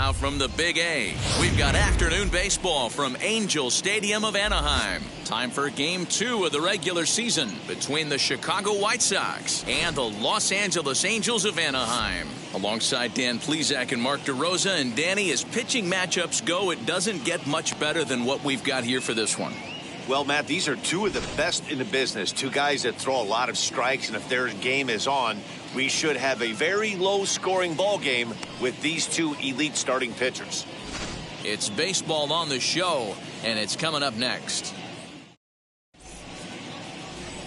Now from the Big A, we've got afternoon baseball from Angel Stadium of Anaheim. Time for Game 2 of the regular season between the Chicago White Sox and the Los Angeles Angels of Anaheim. Alongside Dan Plesac and Mark DeRosa, and Danny, as pitching matchups go, it doesn't get much better than what we've got here for this one. Well, Matt, these are two of the best in the business. Two guys that throw a lot of strikes, and if their game is on, we should have a very low-scoring ball game with these two elite starting pitchers. It's baseball on the show, and it's coming up next.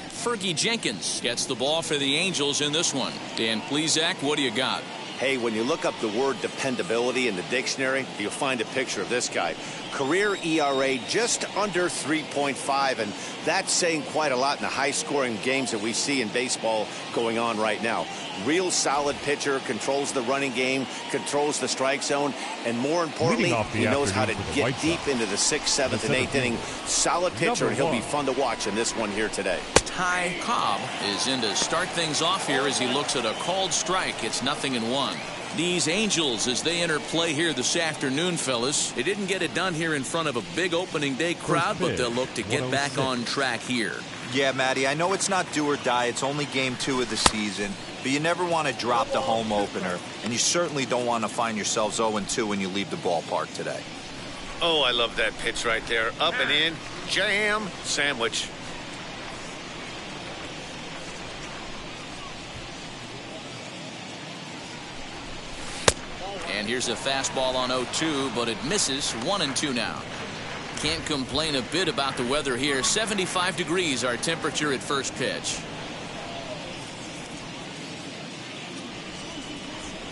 Fergie Jenkins gets the ball for the Angels in this one. Dan Plesac, what do you got? Hey, when you look up the word dependability in the dictionary, you'll find a picture of this guy. Career ERA just under 3.5, and that's saying quite a lot in the high-scoring games that we see in baseball going on right now. Real solid pitcher, controls the running game, controls the strike zone, and more importantly, he knows how to get deep into the 6th, 7th, and 8th inning. Solid pitcher, and he'll be fun to watch in this one here today. Ty Cobb is in to start things off here as he looks at a called strike. It's 0-1. These Angels, as they enter play here this afternoon, fellas, they didn't get it done here in front of a big opening day crowd, but they'll look to get back on track here. Yeah, Matty, I know it's not do or die. It's only Game 2 of the season, but you never want to drop the home opener, and you certainly don't want to find yourselves 0-2 when you leave the ballpark today. Oh, I love that pitch right there. Up and in, jam, sandwich. And here's a fastball on 0-2, but it misses. 1-2 now. Can't complain a bit about the weather here. 75 degrees our temperature at first pitch.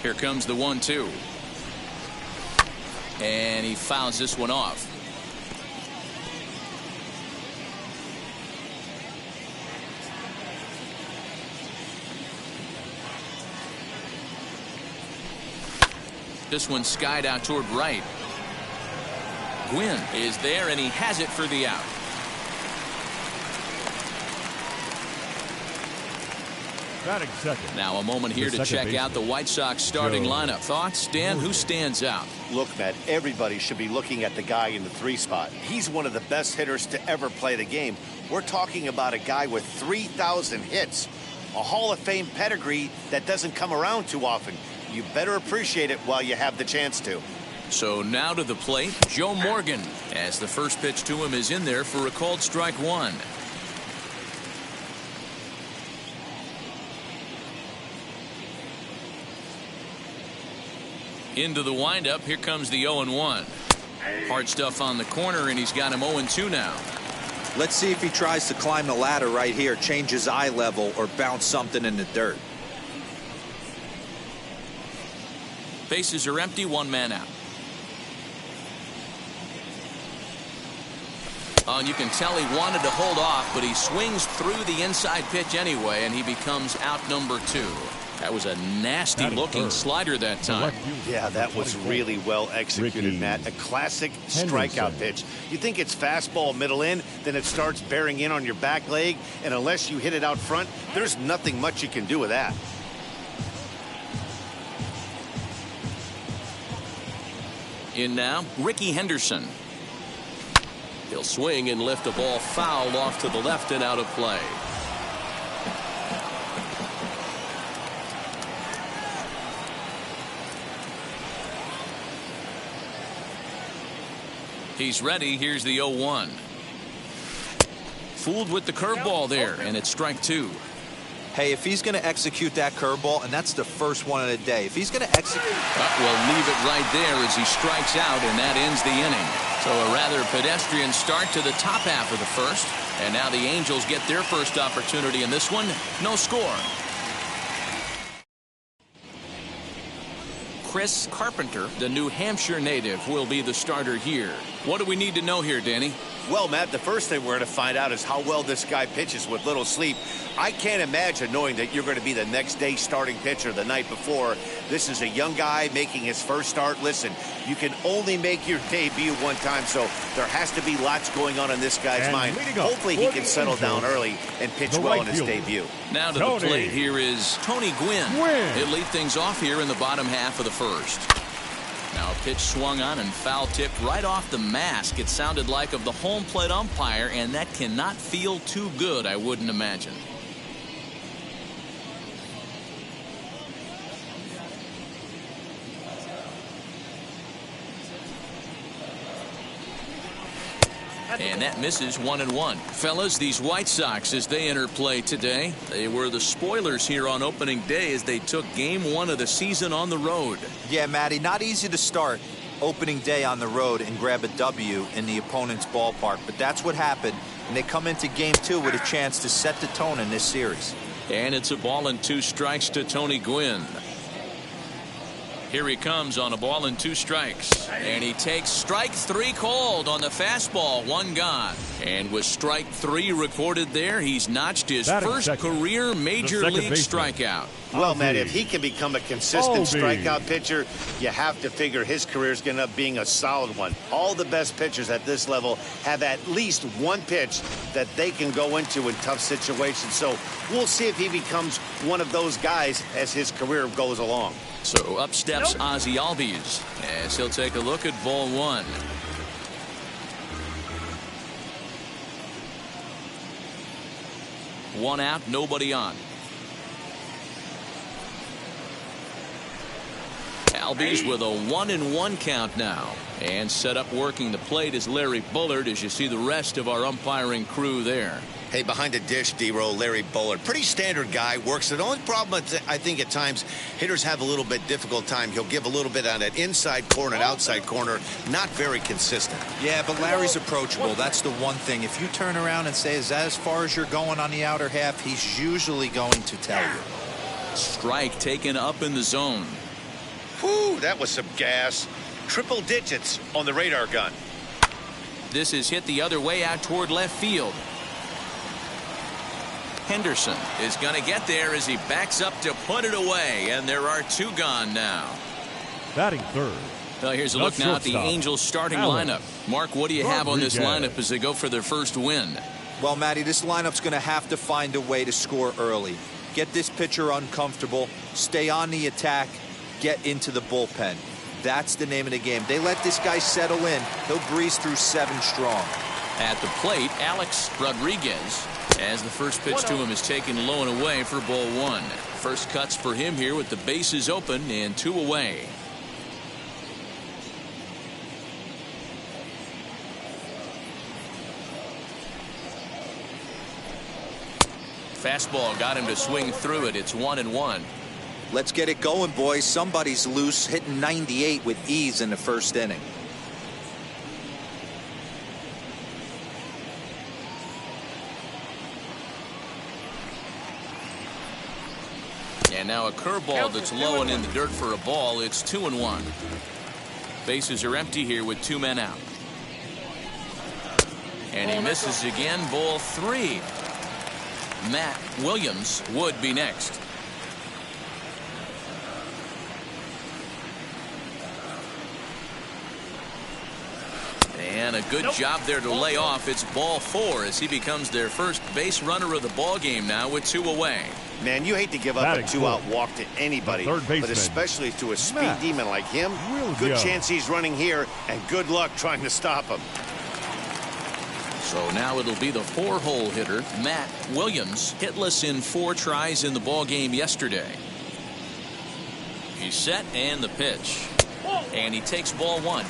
Here comes the 1-2. And he fouls this one off. This one skied out toward right. Gwynn is there, and he has it for the out. Batting second. Now a moment here to check out the White Sox starting lineup. Thoughts, Dan? Who stands out? Look, Matt, everybody should be looking at the guy in the 3 spot. He's one of the best hitters to ever play the game. We're talking about a guy with 3,000 hits. A Hall of Fame pedigree that doesn't come around too often. You better appreciate it while you have the chance to. So now to the plate, Joe Morgan, as the first pitch to him is in there for a called strike 1. Into the windup, here comes the 0-1. Hard stuff on the corner, and he's got him 0-2 now. Let's see if he tries to climb the ladder right here, change his eye level, or bounce something in the dirt. Bases are empty, 1 man out. Oh, and you can tell he wanted to hold off, but he swings through the inside pitch anyway, and he becomes out number 2. That was a nasty-looking slider that time. Yeah, that was really well executed, Matt. A classic strikeout pitch. You think it's fastball middle in, then it starts bearing in on your back leg, and unless you hit it out front, there's nothing much you can do with that. In now, Ricky Henderson. He'll swing and lift a ball foul off to the left and out of play. He's ready. Here's the 0-1. Fooled with the curveball there, and it's strike 2. Hey, if he's going to execute that curveball, and that's the first one of the day, if he's going to execute... We'll leave it right there as he strikes out, and that ends the inning. So a rather pedestrian start to the top half of the first. And now the Angels get their first opportunity in this one. No score. Chris Carpenter, the New Hampshire native, will be the starter here. What do we need to know here, Danny? Well, Matt, the first thing we're going to find out is how well this guy pitches with little sleep. I can't imagine knowing that you're going to be the next day starting pitcher the night before. This is a young guy making his first start. Listen, you can only make your debut one time, so there has to be lots going on in this guy's mind. Hopefully he can settle down early and pitch well in his debut. Now to the plate, here is Tony Gwynn. He'll lead things off here in the bottom half of the first. Now a Pitch swung on and foul tipped right off the mask. It sounded like of the home plate umpire, and that cannot feel too good, I wouldn't imagine. And that misses 1-1. Fellas, these White Sox, as they enter play today, they were the spoilers here on opening day as they took game 1 of the season on the road. Yeah, Matty, not easy to start opening day on the road and grab a W in the opponent's ballpark, but that's what happened, and they come into game 2 with a chance to set the tone in this series. And it's a ball and 2 strikes to Tony Gwynn. Here he comes on a ball and 2 strikes. And he takes strike 3 called on the fastball. 1 gone. And with strike 3 recorded there, he's notched his first career major league strikeout. Well, Matt, if he can become a consistent strikeout pitcher, you have to figure his career is going to end up being a solid one. All the best pitchers at this level have at least one pitch that they can go into in tough situations. So we'll see if he becomes one of those guys as his career goes along. So up steps Ozzie Albies as he'll take a look at ball 1. One out, nobody on. Albies with a 1-1 count now. And set up working the plate is Larry Bullard as you see the rest of our umpiring crew there. Hey, behind the dish, D-Roll, Larry Bullard. Pretty standard guy, works. The only problem, I think, at times, hitters have a little bit difficult time. He'll give a little bit on that inside corner and outside corner. Not very consistent. Yeah, but Larry's approachable. That's the one thing. If you turn around and say, is that as far as you're going on the outer half, he's usually going to tell you. Strike taken up in the zone. Whew, that was some gas. Triple digits on the radar gun. This is hit the other way out toward left field. Henderson is going to get there as he backs up to put it away, and there are 2 gone now. Batting third. Well, here's a look now at the Angels starting lineup. Mark, what do you have on this lineup as they go for their first win? Well, Matty, this lineup's going to have to find a way to score early. Get this pitcher uncomfortable, stay on the attack, get into the bullpen. That's the name of the game. They let this guy settle in. He'll breeze through 7 strong. At the plate, Alex Rodriguez, as the first pitch to him is taken low and away for ball 1. First cuts for him here with the bases open and 2 away. Fastball got him to swing through it. It's 1-1. Let's get it going, boys. Somebody's loose, hitting 98 with ease in the first inning. And now a curveball that's low and in the dirt for a ball. It's 2-1. Bases are empty here with 2 men out. And he misses again. Ball 3. Matt Williams would be next. And a good job there to lay off. It's ball 4 as he becomes their first base runner of the ball game now with 2 away. Man, you hate to give up a 2-out walk to anybody, but especially to a speed demon like him. Good chance he's running here, and good luck trying to stop him. So now it'll be the 4-hole hitter, Matt Williams, hitless in 4 tries in the ball game yesterday. He's set and the pitch. And he takes ball 1.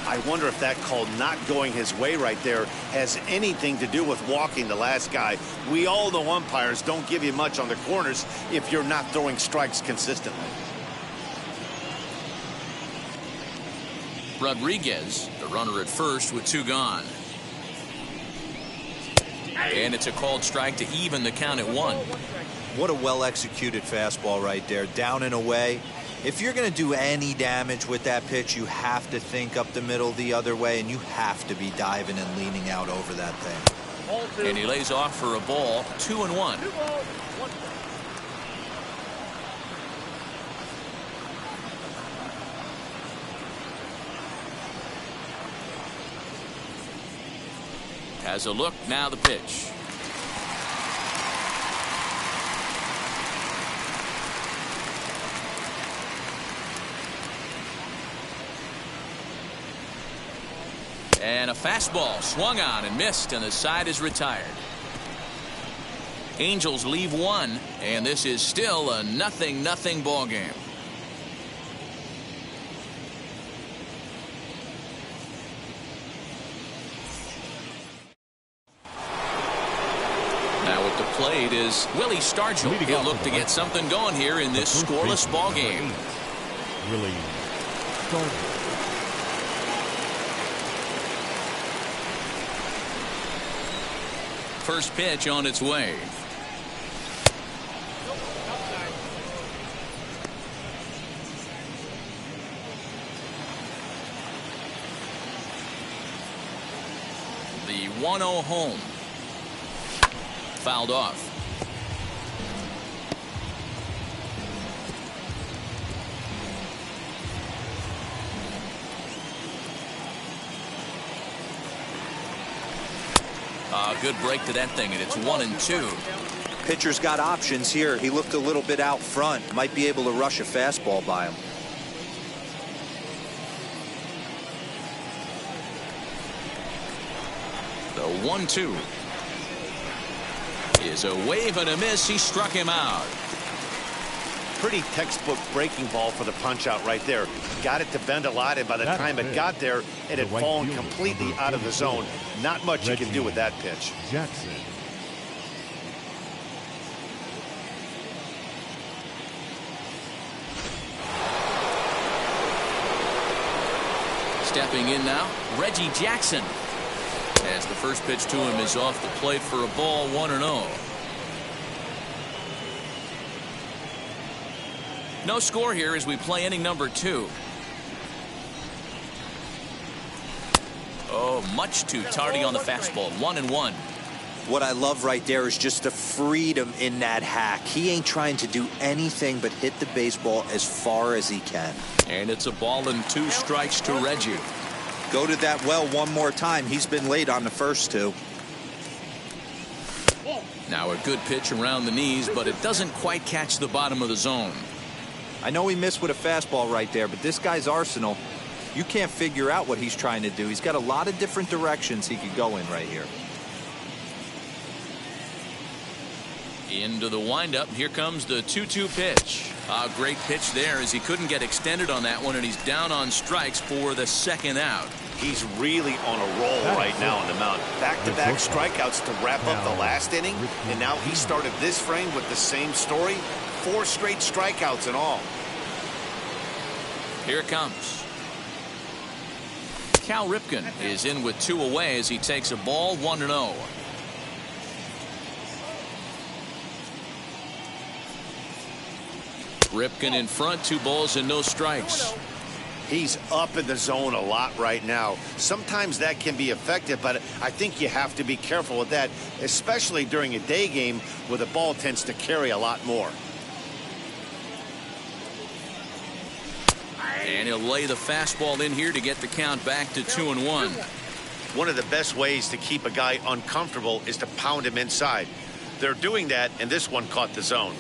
I wonder if that call not going his way right there has anything to do with walking the last guy. We all know umpires don't give you much on the corners if you're not throwing strikes consistently. Rodriguez, the runner at first with 2 gone. And it's a called strike to even the count at 1. What a well-executed fastball right there, down and away. If you're going to do any damage with that pitch, you have to think up the middle the other way, and you have to be diving and leaning out over that thing. And he lays off for a ball. 2-1. Has a look, now the pitch. And a fastball swung on and missed, and the side is retired. Angels leave one, and this is still a 0-0 ball game. Now at the plate is Willie Stargell. He'll look to get something going here in this scoreless ball game. Willie Stargell. First pitch on its way. The 1-0 home. Fouled off. Good break to that thing, and it's 1-2. Pitcher's got options here. He looked a little bit out front. Might be able to rush a fastball by him. The 1-2 is a wave and a miss. He struck him out. Pretty textbook breaking ball for the punch out right there. Got it to bend a lot, and by the time it got there, it had fallen completely out of the zone. Not much you can do with that pitch. Jackson. Stepping in now, Reggie Jackson. As the first pitch to him is off the plate for a ball, 1-0. No score here as we play inning number 2. Oh, much too tardy on the fastball. 1-1. What I love right there is just the freedom in that hack. He ain't trying to do anything but hit the baseball as far as he can. And it's a ball and 2 strikes to Reggie. Go to that well one more time. He's been late on the first 2. Now a good pitch around the knees, but it doesn't quite catch the bottom of the zone. I know he missed with a fastball right there, but this guy's arsenal, you can't figure out what he's trying to do. He's got a lot of different directions he could go in right here. Into the windup. Here comes the 2-2 pitch. A great pitch there as he couldn't get extended on that one, and he's down on strikes for the second out. He's really on a roll right now on the mound. Back-to-back strikeouts to wrap up the last inning, and now he started this frame with the same story. 4 straight strikeouts in all. Here it comes. Cal Ripken is in with 2 away as he takes a ball, 1-0. Ripken in front, 2 balls and no strikes. He's up in the zone a lot right now. Sometimes that can be effective, but I think you have to be careful with that, especially during a day game where the ball tends to carry a lot more. And he'll lay the fastball in here to get the count back to 2-1. One of the best ways to keep a guy uncomfortable is to pound him inside. They're doing that, and this one caught the zone.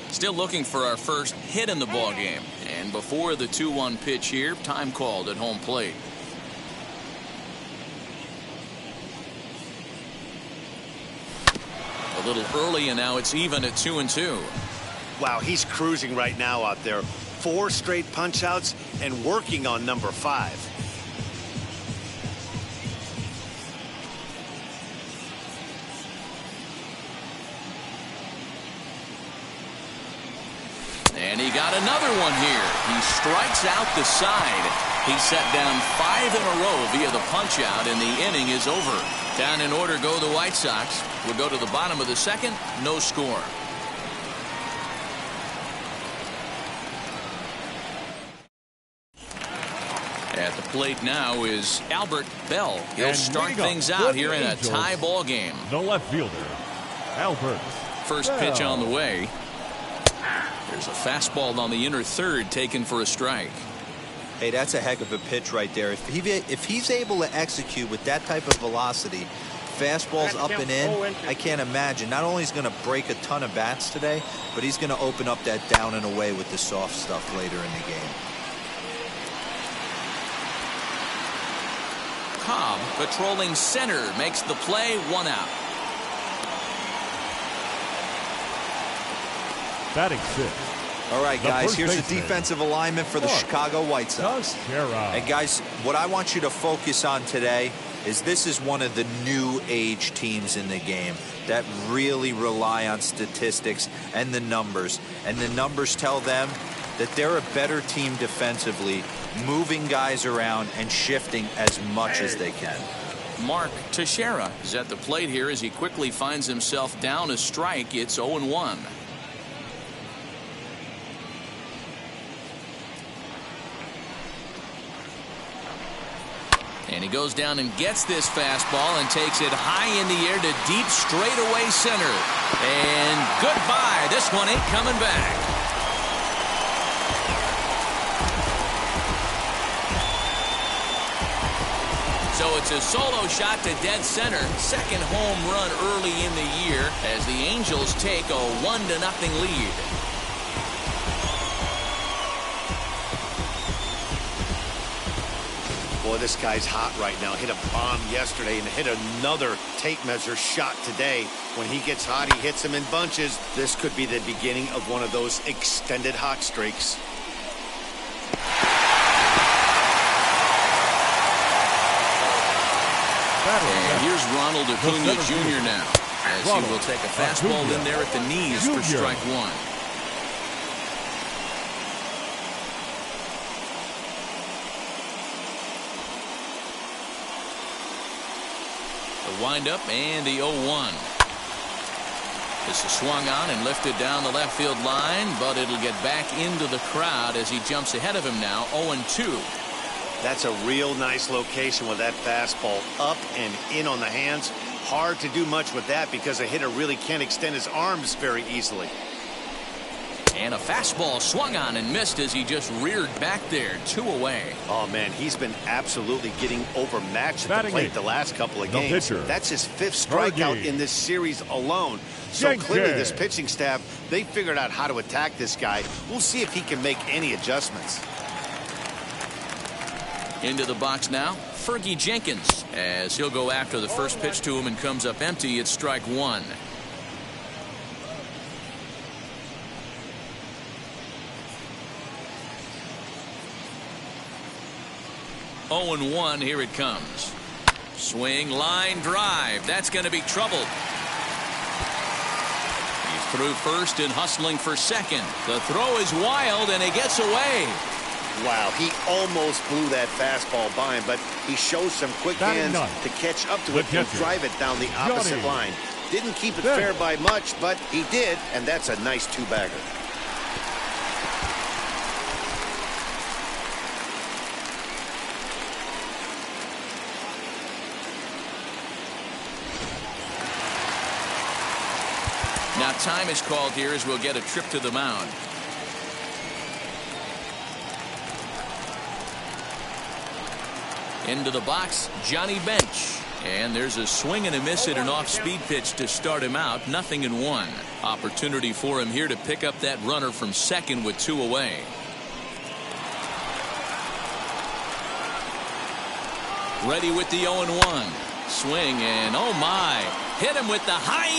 Still looking for our first hit in the ball game. And before the 2-1 pitch here, time called at home plate. A little early, and now it's even at 2-2. Wow, he's cruising right now out there. 4 straight punch outs and working on number 5. And he got another one here. He strikes out the side. He's set down 5 in a row via the punch out, and the inning is over. Down in order go the White Sox. We'll go to the bottom of the second. No score. At the plate now is Albert Bell. He'll start things out here in a tie ball game. The left fielder, Albert. First pitch on the way. There's a fastball on the inner third taken for a strike. Hey, that's a heck of a pitch right there. If he's able to execute with that type of velocity, fastballs up and in, I can't imagine. Not only is he going to break a ton of bats today, but he's going to open up that down and away with the soft stuff later in the game. Cobb, patrolling center, makes the play, 1 out. Batting 6th. All right, The guys, first here's the baseman. defensive alignment for the Chicago White Sox. And, guys, what I want you to focus on today is this is one of the new age teams in the game that really rely on statistics and the numbers. And the numbers tell them that they're a better team defensively, moving guys around and shifting as much as they can. Mark Teixeira is at the plate here as he quickly finds himself down a strike. It's 0-1. And he goes down and gets this fastball and takes it high in the air to deep straightaway center. And goodbye. This one ain't coming back. So it's a solo shot to dead center. Second home run early in the year as the Angels take a 1-0 lead. Boy, this guy's hot right now. Hit a bomb yesterday and hit another tape measure shot today. When he gets hot, he hits them in bunches. This could be the beginning of one of those extended hot streaks. And here's Ronald Acuna Jr. now, as he will take a fastball in there at the knees for strike 1. The windup and the 0-1. This is swung on and lifted down the left field line, but it'll get back into the crowd as he jumps ahead of him now, 0-2. That's a real nice location with that fastball up and in on the hands. Hard to do much with that because a hitter really can't extend his arms very easily. And a fastball swung on and missed as he just reared back there, 2 away. Oh, man, he's been absolutely getting overmatched at the plate the last couple of games. That's his 5th strikeout in this series alone. So clearly this pitching staff, they figured out how to attack this guy. We'll see if he can make any adjustments. Into the box now, Fergie Jenkins, as he'll go after the first pitch to him and comes up empty. It's strike 1. 0-1, here it comes. Swing, line drive. That's going to be trouble. He's through first and hustling for second. The throw is wild and it gets away. Wow, he almost blew that fastball by him, but he shows some quick hands to catch up to it and drive it down the opposite line. Didn't keep it fair by much, but he did, and that's a nice 2-bagger. Now time is called here as we'll get a trip to the mound. Into the box, Johnny Bench. And there's a swing and a miss at an off-speed pitch to start him out. 0-1. Opportunity for him here to pick up that runner from second with 2 away. Ready with the 0-1. Swing and oh my. Hit him with the high.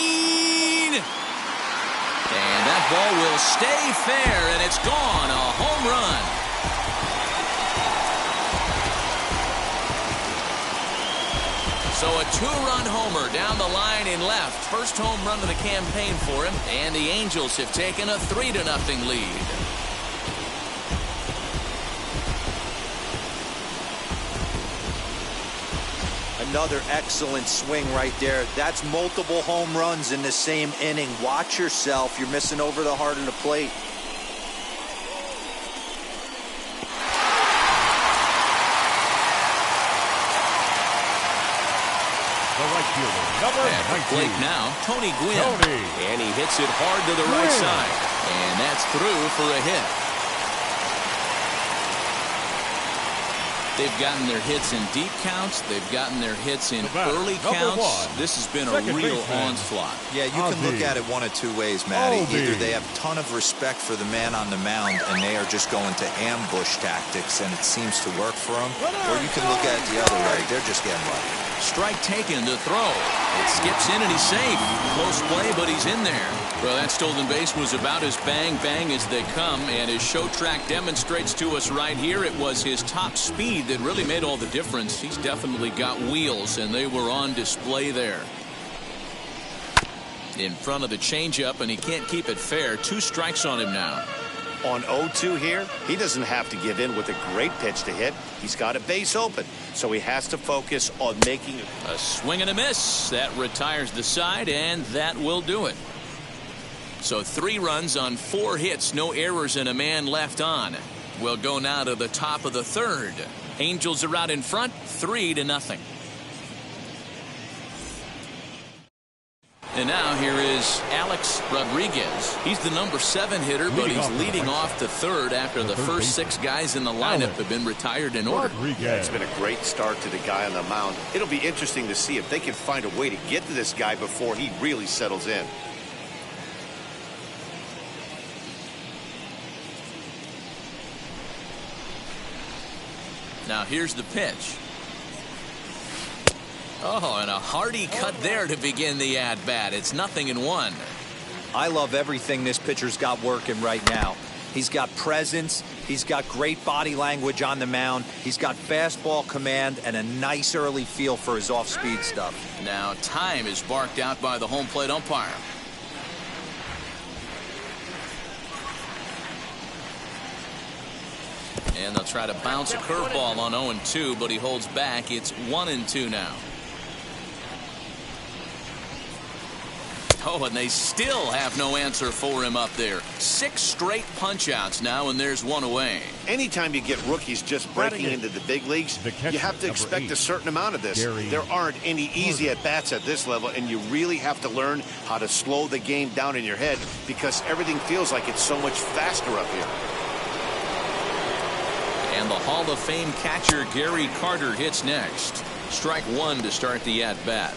And that ball will stay fair, and it's gone. A home run. So a 2-run homer down the line in left. First home run of the campaign for him, and the Angels have taken a 3-0 lead. Another excellent swing right there. That's multiple home runs in the same inning. Watch yourself. You're missing over the heart of the plate. The right fielder, number At the plate now, Tony Gwynn. And he hits it hard to the right side. And that's through for a hit. They've gotten their hits in deep counts. They've gotten their hits in early counts. This has been a real onslaught. Yeah, you can look at it one of two ways, Matty. Either they have a ton of respect for the man on the mound and they are just going to ambush tactics and it seems to work for them. Or you can look at it the other way. They're just getting lucky. Strike taken to throw. It skips in and he's safe. Close play, but he's in there. Well, that stolen base was about as bang as they come, and his show track demonstrates to us right here it was his top speed that really made all the difference. He's definitely got wheels, and they were on display there. In front of the changeup, and he can't keep it fair. 2 strikes on him now. On 0-2 here, he doesn't have to give in with a great pitch to hit. He's got a base open, so he has to focus on making a swing and a miss. That retires the side, and that will do it. So 3 runs on 4 hits, no errors, and a man left on. We'll go now to the top of the 3rd. Angels are out in front, 3-0. And now here is Alex Rodriguez. He's the number 7 hitter, but he's leading off the 3rd after the first 6 guys in the lineup have been retired in order. It's been a great start to the guy on the mound. It'll be interesting to see if they can find a way to get to this guy before he really settles in. Now here's the pitch. Oh, and a hearty cut there to begin the at-bat. It's 0-1. I love everything this pitcher's got working right now. He's got presence. He's got great body language on the mound. He's got fastball command and a nice early feel for his off-speed stuff. Now time is barked out by the home plate umpire. And they'll try to bounce a curveball on 0-2, but he holds back. It's 1-2 now. Oh, and they still have no answer for him up there. 6 straight punch-outs now, and there's 1 away. Anytime you get rookies just breaking into the big leagues, you have to expect a certain amount of this. There aren't any easy at-bats at this level, and you really have to learn how to slow the game down in your head because everything feels like it's so much faster up here. And the Hall of Fame catcher Gary Carter hits next. Strike 1 to start the at-bat.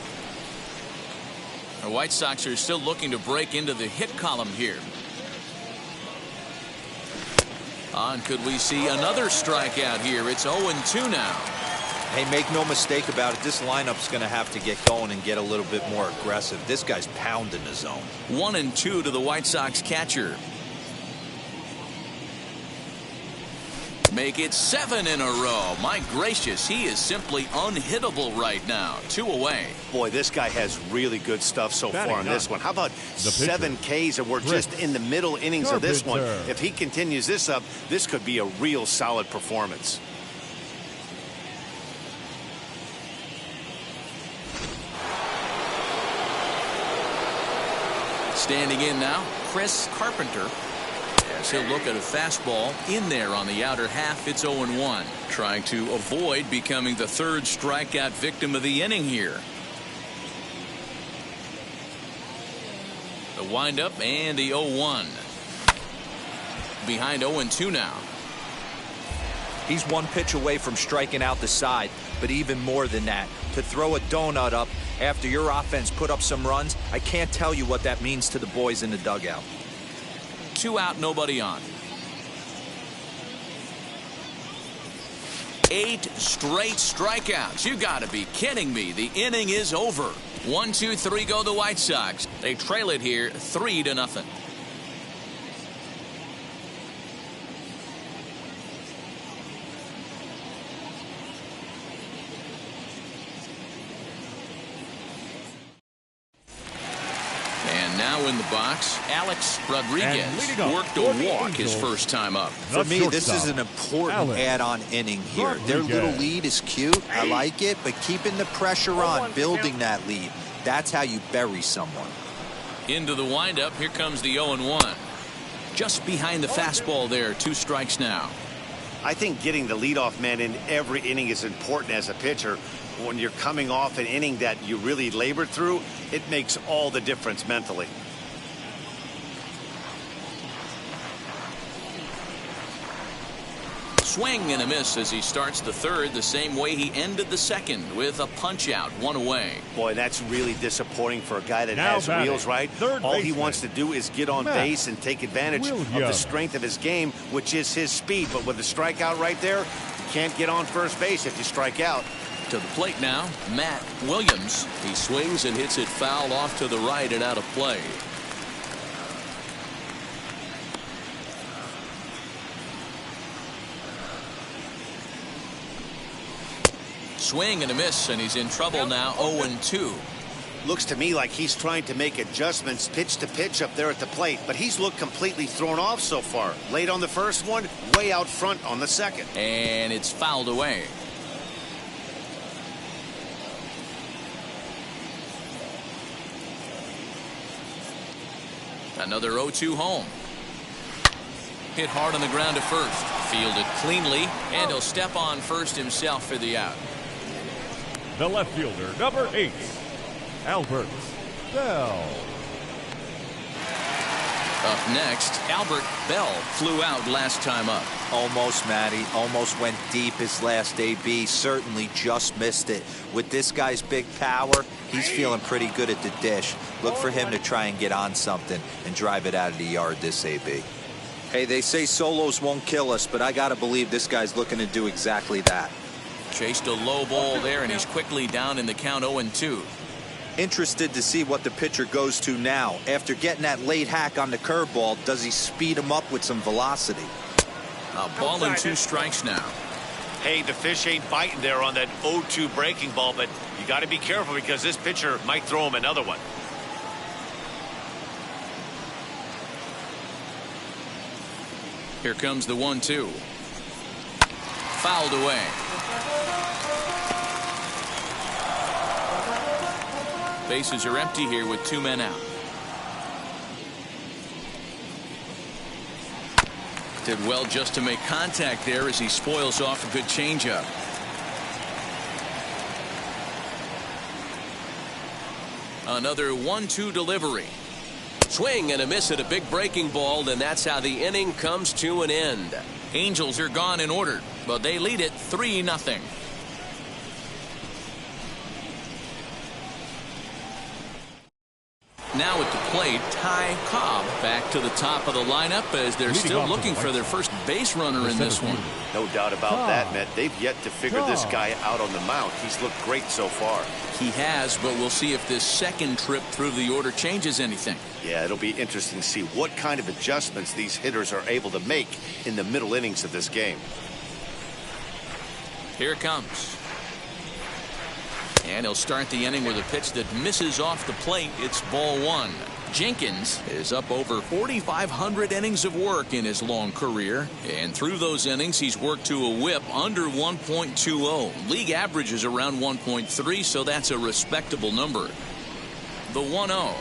The White Sox are still looking to break into the hit column here. And could we see another strikeout here? It's 0-2 now. Hey, make no mistake about it. This lineup's going to have to get going and get a little bit more aggressive. This guy's pounding the zone. 1-2 to the White Sox catcher. Make it 7 in a row. My gracious, he is simply unhittable right now. 2 away. Boy, this guy has really good stuff so far on this one. How about 7 Ks, and we're just in the middle innings of this one. If he continues this up, this could be a real solid performance. Standing in now, Chris Carpenter. As he'll look at a fastball in there on the outer half. It's 0-1. Trying to avoid becoming the 3rd strikeout victim of the inning here. The windup and the 0-1. Behind 0-2 now. He's 1 pitch away from striking out the side, but even more than that, to throw a donut up after your offense put up some runs, I can't tell you what that means to the boys in the dugout. 2 out, nobody on. 8 straight strikeouts. You got to be kidding me. The inning is over. 1, 2, 3 go the White Sox. They trail it here 3-0. Now in the box, Alex Rodriguez worked a walk his first time up. For me, this is an important add-on inning here. Their little lead is cute. I like it, but keeping the pressure on, building that lead, that's how you bury someone. Into the windup, here comes the 0-1. Just behind the fastball there, 2 strikes now. I think getting the leadoff man in every inning is important as a pitcher. When you're coming off an inning that you really labored through, it makes all the difference mentally. Swing and a miss as he starts the third the same way he ended the second, with a punch out, one away. Boy, that's really disappointing for a guy that Now has batting, wheels, right? third All he baseman. wants to do is get on base and take advantage of the strength of his game, which is his speed. But with the strikeout right there, you can't get on first base if you strike out. To the plate now, Matt Williams. He swings and hits it foul off to the right and out of play. Swing and a miss, and he's in trouble now, 0-2. Looks to me like he's trying to make adjustments pitch to pitch up there at the plate, but he's looked completely thrown off so far. Late on the first one, way out front on the second. And it's fouled away. Another 0-2 home. Hit hard on the ground to first. Fielded cleanly, and he'll step on first himself for the out. The left fielder, number 8, Albert Bell. Up next, Albert Bell flew out last time up. Almost, Matty. Almost went deep his last AB. Certainly just missed it. With this guy's big power, he's feeling pretty good at the dish. Look for him to try and get on something and drive it out of the yard this AB. Hey, they say solos won't kill us, but I got to believe this guy's looking to do exactly that. Chased a low ball there, and he's quickly down in the count, 0-2. Interested to see what the pitcher goes to now. After getting that late hack on the curveball, does he speed him up with some velocity? A ball and 2 strikes now. Hey, the fish ain't biting there on that 0-2 breaking ball, but you got to be careful because this pitcher might throw him another one. Here comes the 1-2. Fouled away. Bases are empty here with 2 men out. Did well just to make contact there as he spoils off a good changeup. Another 1-2 delivery. Swing and a miss at a big breaking ball, and that's how the inning comes to an end. Angels are gone in order, but they lead it 3-0. Now at the plate, Ty Cobb back to the top of the lineup as they're still looking for their first base runner in this one. No doubt about that, Matt. They've yet to figure this guy out on the mound. He's looked great so far. He has, but we'll see if this second trip through the order changes anything. Yeah, it'll be interesting to see what kind of adjustments these hitters are able to make in the middle innings of this game. Here it comes. And he'll start the inning with a pitch that misses off the plate. It's ball 1. Jenkins is up over 4,500 innings of work in his long career. And through those innings, he's worked to a whip under 1.20. League average is around 1.3, so that's a respectable number. The 1-0.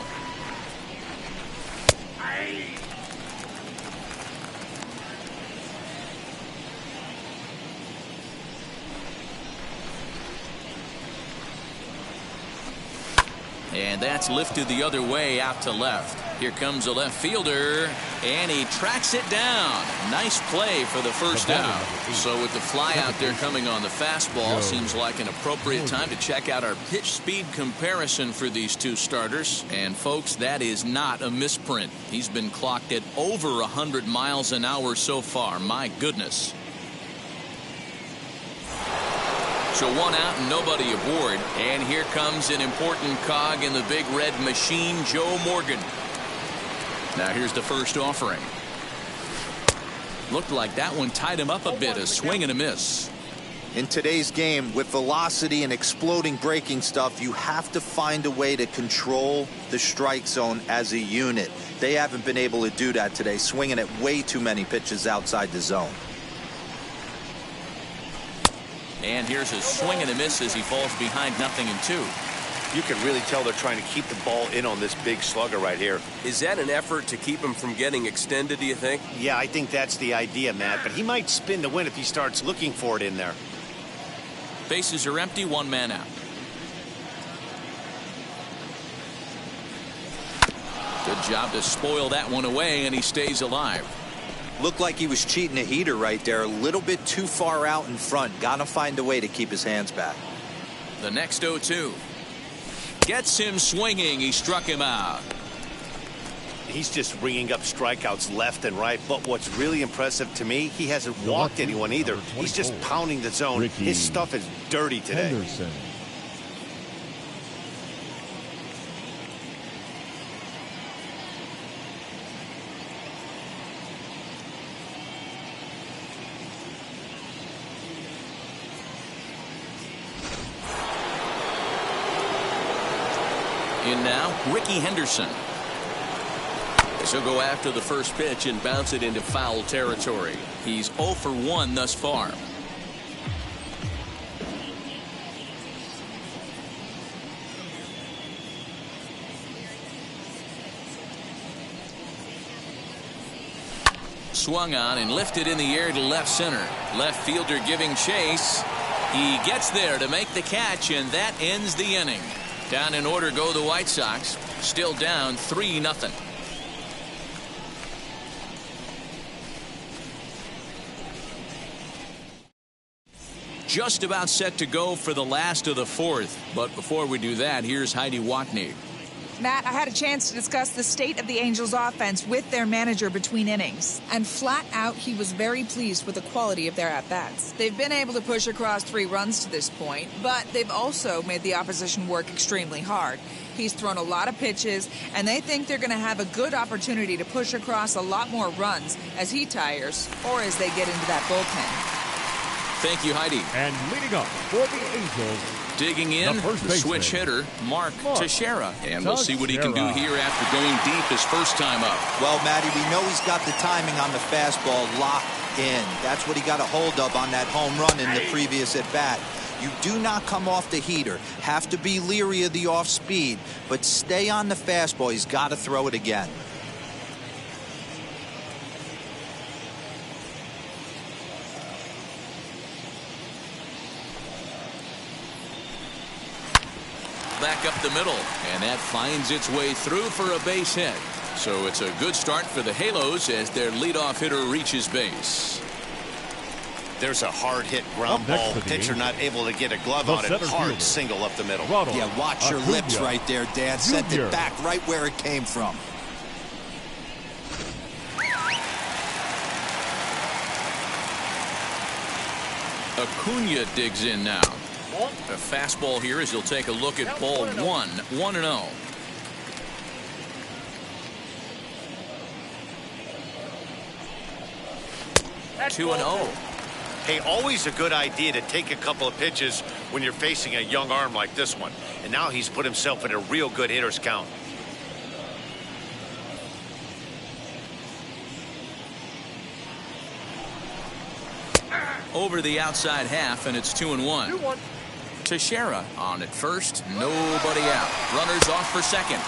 And that's lifted the other way out to left. Here comes a left fielder, and he tracks it down. Nice play for the first out. So with the fly out there coming on the fastball, seems like an appropriate time to check out our pitch speed comparison for these two starters. And folks, that is not a misprint. He's been clocked at over 100 miles an hour so far. My goodness. So 1 out and nobody aboard. And here comes an important cog in the big red machine, Joe Morgan. Now here's the first offering. Looked like that one tied him up a bit. A swing and a miss. In today's game, with velocity and exploding breaking stuff, you have to find a way to control the strike zone as a unit. They haven't been able to do that today, swinging at way too many pitches outside the zone. And here's a swing and a miss as he falls behind 0-2. You can really tell they're trying to keep the ball in on this big slugger right here. Is that an effort to keep him from getting extended, do you think? Yeah, I think that's the idea, Matt. But he might spin to win if he starts looking for it in there. Bases are empty, 1 man out. Good job to spoil that one away, and he stays alive. Looked like he was cheating a heater right there. A little bit too far out in front. Got to find a way to keep his hands back. The next 0-2. Gets him swinging. He struck him out. He's just ringing up strikeouts left and right. But what's really impressive to me, he hasn't walked anyone either. He's just pounding the zone. His stuff is dirty today. Henderson. In now, Ricky Henderson. He'll go after the first pitch and bounce it into foul territory. He's 0 for 1 thus far. Swung on and lifted in the air to left center. Left fielder giving chase. He gets there to make the catch, and that ends the inning. Down in order go the White Sox. Still down 3-0. Just about set to go for the last of the fourth. But before we do that, here's Heidi Watney. Matt, I had a chance to discuss the state of the Angels offense with their manager between innings. And flat out, he was very pleased with the quality of their at-bats. They've been able to push across 3 runs to this point, but they've also made the opposition work extremely hard. He's thrown a lot of pitches, and they think they're going to have a good opportunity to push across a lot more runs as he tires or as they get into that bullpen. Thank you, Heidi. And leading up for the Angels, digging in, the switch hitter, Mark Teixeira. And we'll see what he can do here after going deep his first time up. Well, Matty, we know he's got the timing on the fastball locked in. That's what he got a hold of on that home run in the previous at-bat. You do not come off the heater. Have to be leery of the off-speed, but stay on the fastball. He's got to throw it again. Back up the middle, and that finds its way through for a base hit. So it's a good start for the Halos as their leadoff hitter reaches base. There's a hard hit ground ball. Pitcher not able to get a glove on it. Hard single up the middle. Yeah, watch your lips right there, Dan. Sent it back right where it came from. Acuna digs in now. A fastball here as he'll take a look at ball 1. 1-0. That's 2-0. Hey, always a good idea to take a couple of pitches when you're facing a young arm like this one. And now he's put himself in a real good hitter's count. Over the outside half, and it's 2-1. Teixeira on at first, nobody out. Runners off for second.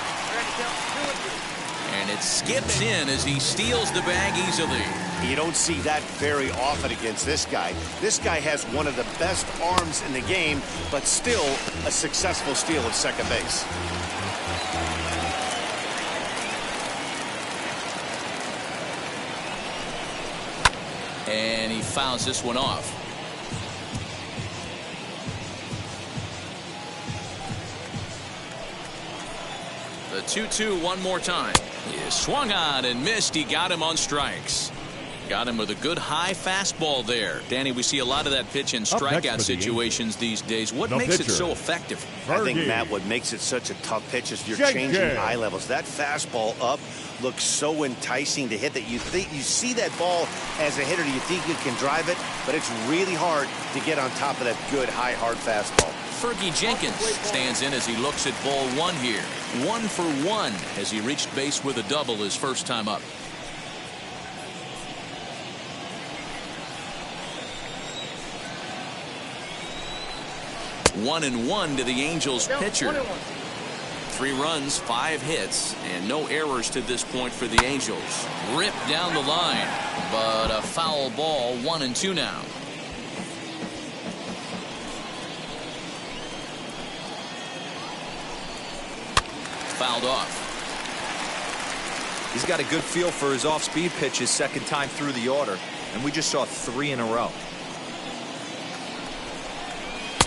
And it skips in as he steals the bag easily. You don't see that very often against this guy. This guy has one of the best arms in the game, but still a successful steal of second base. And he fouls this one off. The 2-2 one more time. He swung on and missed. He got him on strikes. Got him with a good high fastball there. Danny, we see a lot of that pitch in strikeout situations these days. What makes it so effective? I think, Matt, what makes it such a tough pitch is you're changing eye levels. That fastball up looks so enticing to hit that you see that ball as a hitter, you think you can drive it, but it's really hard to get on top of that good high hard fastball. Fergie Jenkins stands in as he looks at ball 1 here. 1 for 1 as he reached base with a double his first time up. One and 1 to the Angels pitcher. 3 runs, 5 hits, and no errors to this point for the Angels. Ripped down the line, but a foul ball. 1-2 now. Fouled off. He's got a good feel for his off-speed pitches second time through the order, and we just saw 3 in a row.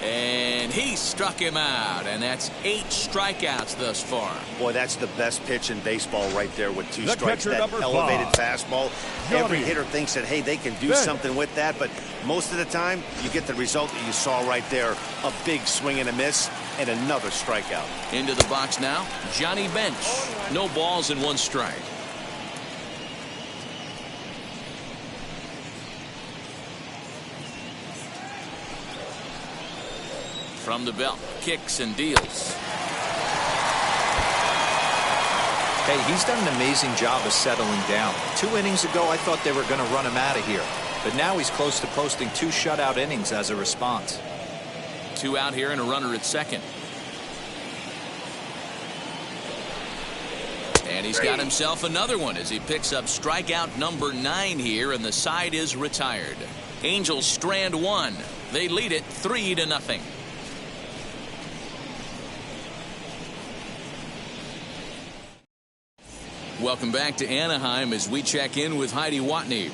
And he struck him out, and that's 8 strikeouts thus far. Boy, that's the best pitch in baseball right there with 2 strikes. That elevated fastball. Every hitter thinks that, hey, they can do something with that, but most of the time, you get the result that you saw right there. A big swing and a miss, and another strikeout. Into the box now, Johnny Bench. No balls and 1 strike. From the belt, kicks and deals. Hey, he's done an amazing job of settling down. 2 innings ago, I thought they were going to run him out of here. But now he's close to posting 2 shutout innings as a response. 2 out here and a runner at second. And he's got himself another one as he picks up strikeout number 9 here, and the side is retired. Angels strand 1. They lead it 3-0. Welcome back to Anaheim as we check in with Heidi Watney.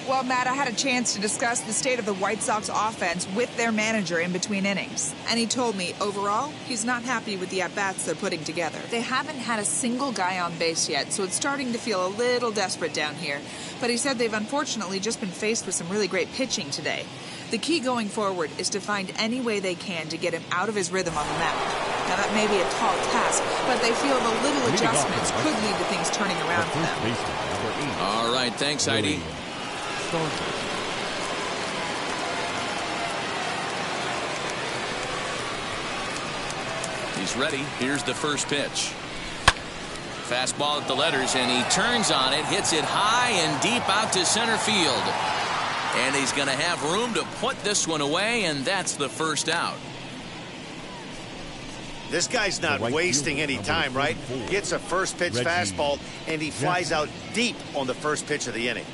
Well, Matt, I had a chance to discuss the state of the White Sox offense with their manager in between innings. And he told me, overall, he's not happy with the at-bats they're putting together. They haven't had a single guy on base yet, so it's starting to feel a little desperate down here. But he said they've unfortunately just been faced with some really great pitching today. The key going forward is to find any way they can to get him out of his rhythm on the mound. Now, that may be a tall task, but they feel the little adjustments could lead to things turning around for them. All right, thanks, Heidi. He's ready. Here's the first pitch. Fastball at the letters, and he turns on it, hits it high and deep out to center field. And he's going to have room to put this one away, and that's the first out. This guy's not wasting any time, right? Gets a first pitch fastball, and he flies out deep on the first pitch of the inning.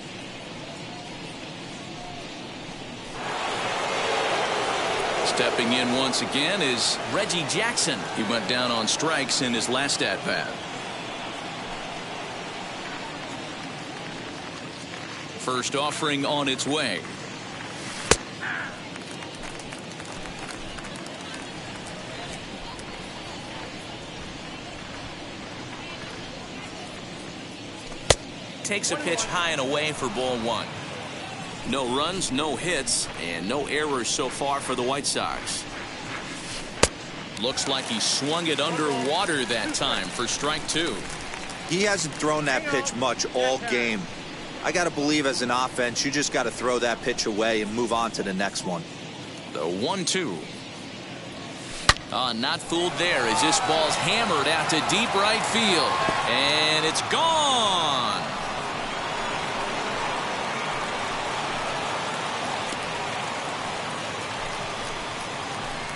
Stepping in once again is Reggie Jackson. He went down on strikes in his last at-bat. First offering on its way. Takes a pitch high and away for ball 1. No runs, no hits, and no errors so far for the White Sox. Looks like he swung it underwater that time for strike 2. He hasn't thrown that pitch much all game. I got to believe as an offense, you just got to throw that pitch away and move on to the next one. The 1-2. Not fooled there as this ball's hammered out to deep right field. And it's gone.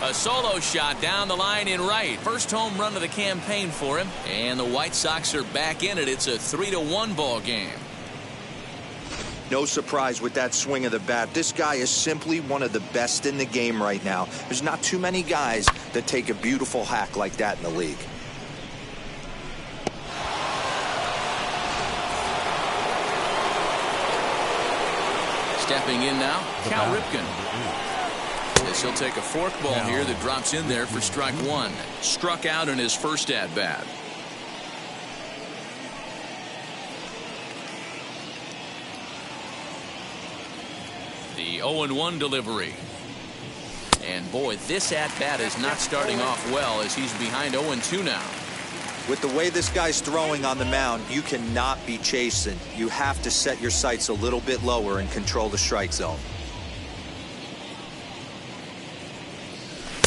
A solo shot down the line in right. First home run of the campaign for him. And the White Sox are back in it. It's a 3-1 ball game. No surprise with that swing of the bat. This guy is simply one of the best in the game right now. There's not too many guys that take a beautiful hack like that in the league. Stepping in now, Cal Ripken. As he'll take a fork ball here that drops in there for strike 1. Struck out in his first at-bat. The 0-1 delivery. And boy, this at-bat is not starting off well as he's behind 0-2 now. With the way this guy's throwing on the mound, you cannot be chasing. You have to set your sights a little bit lower and control the strike zone.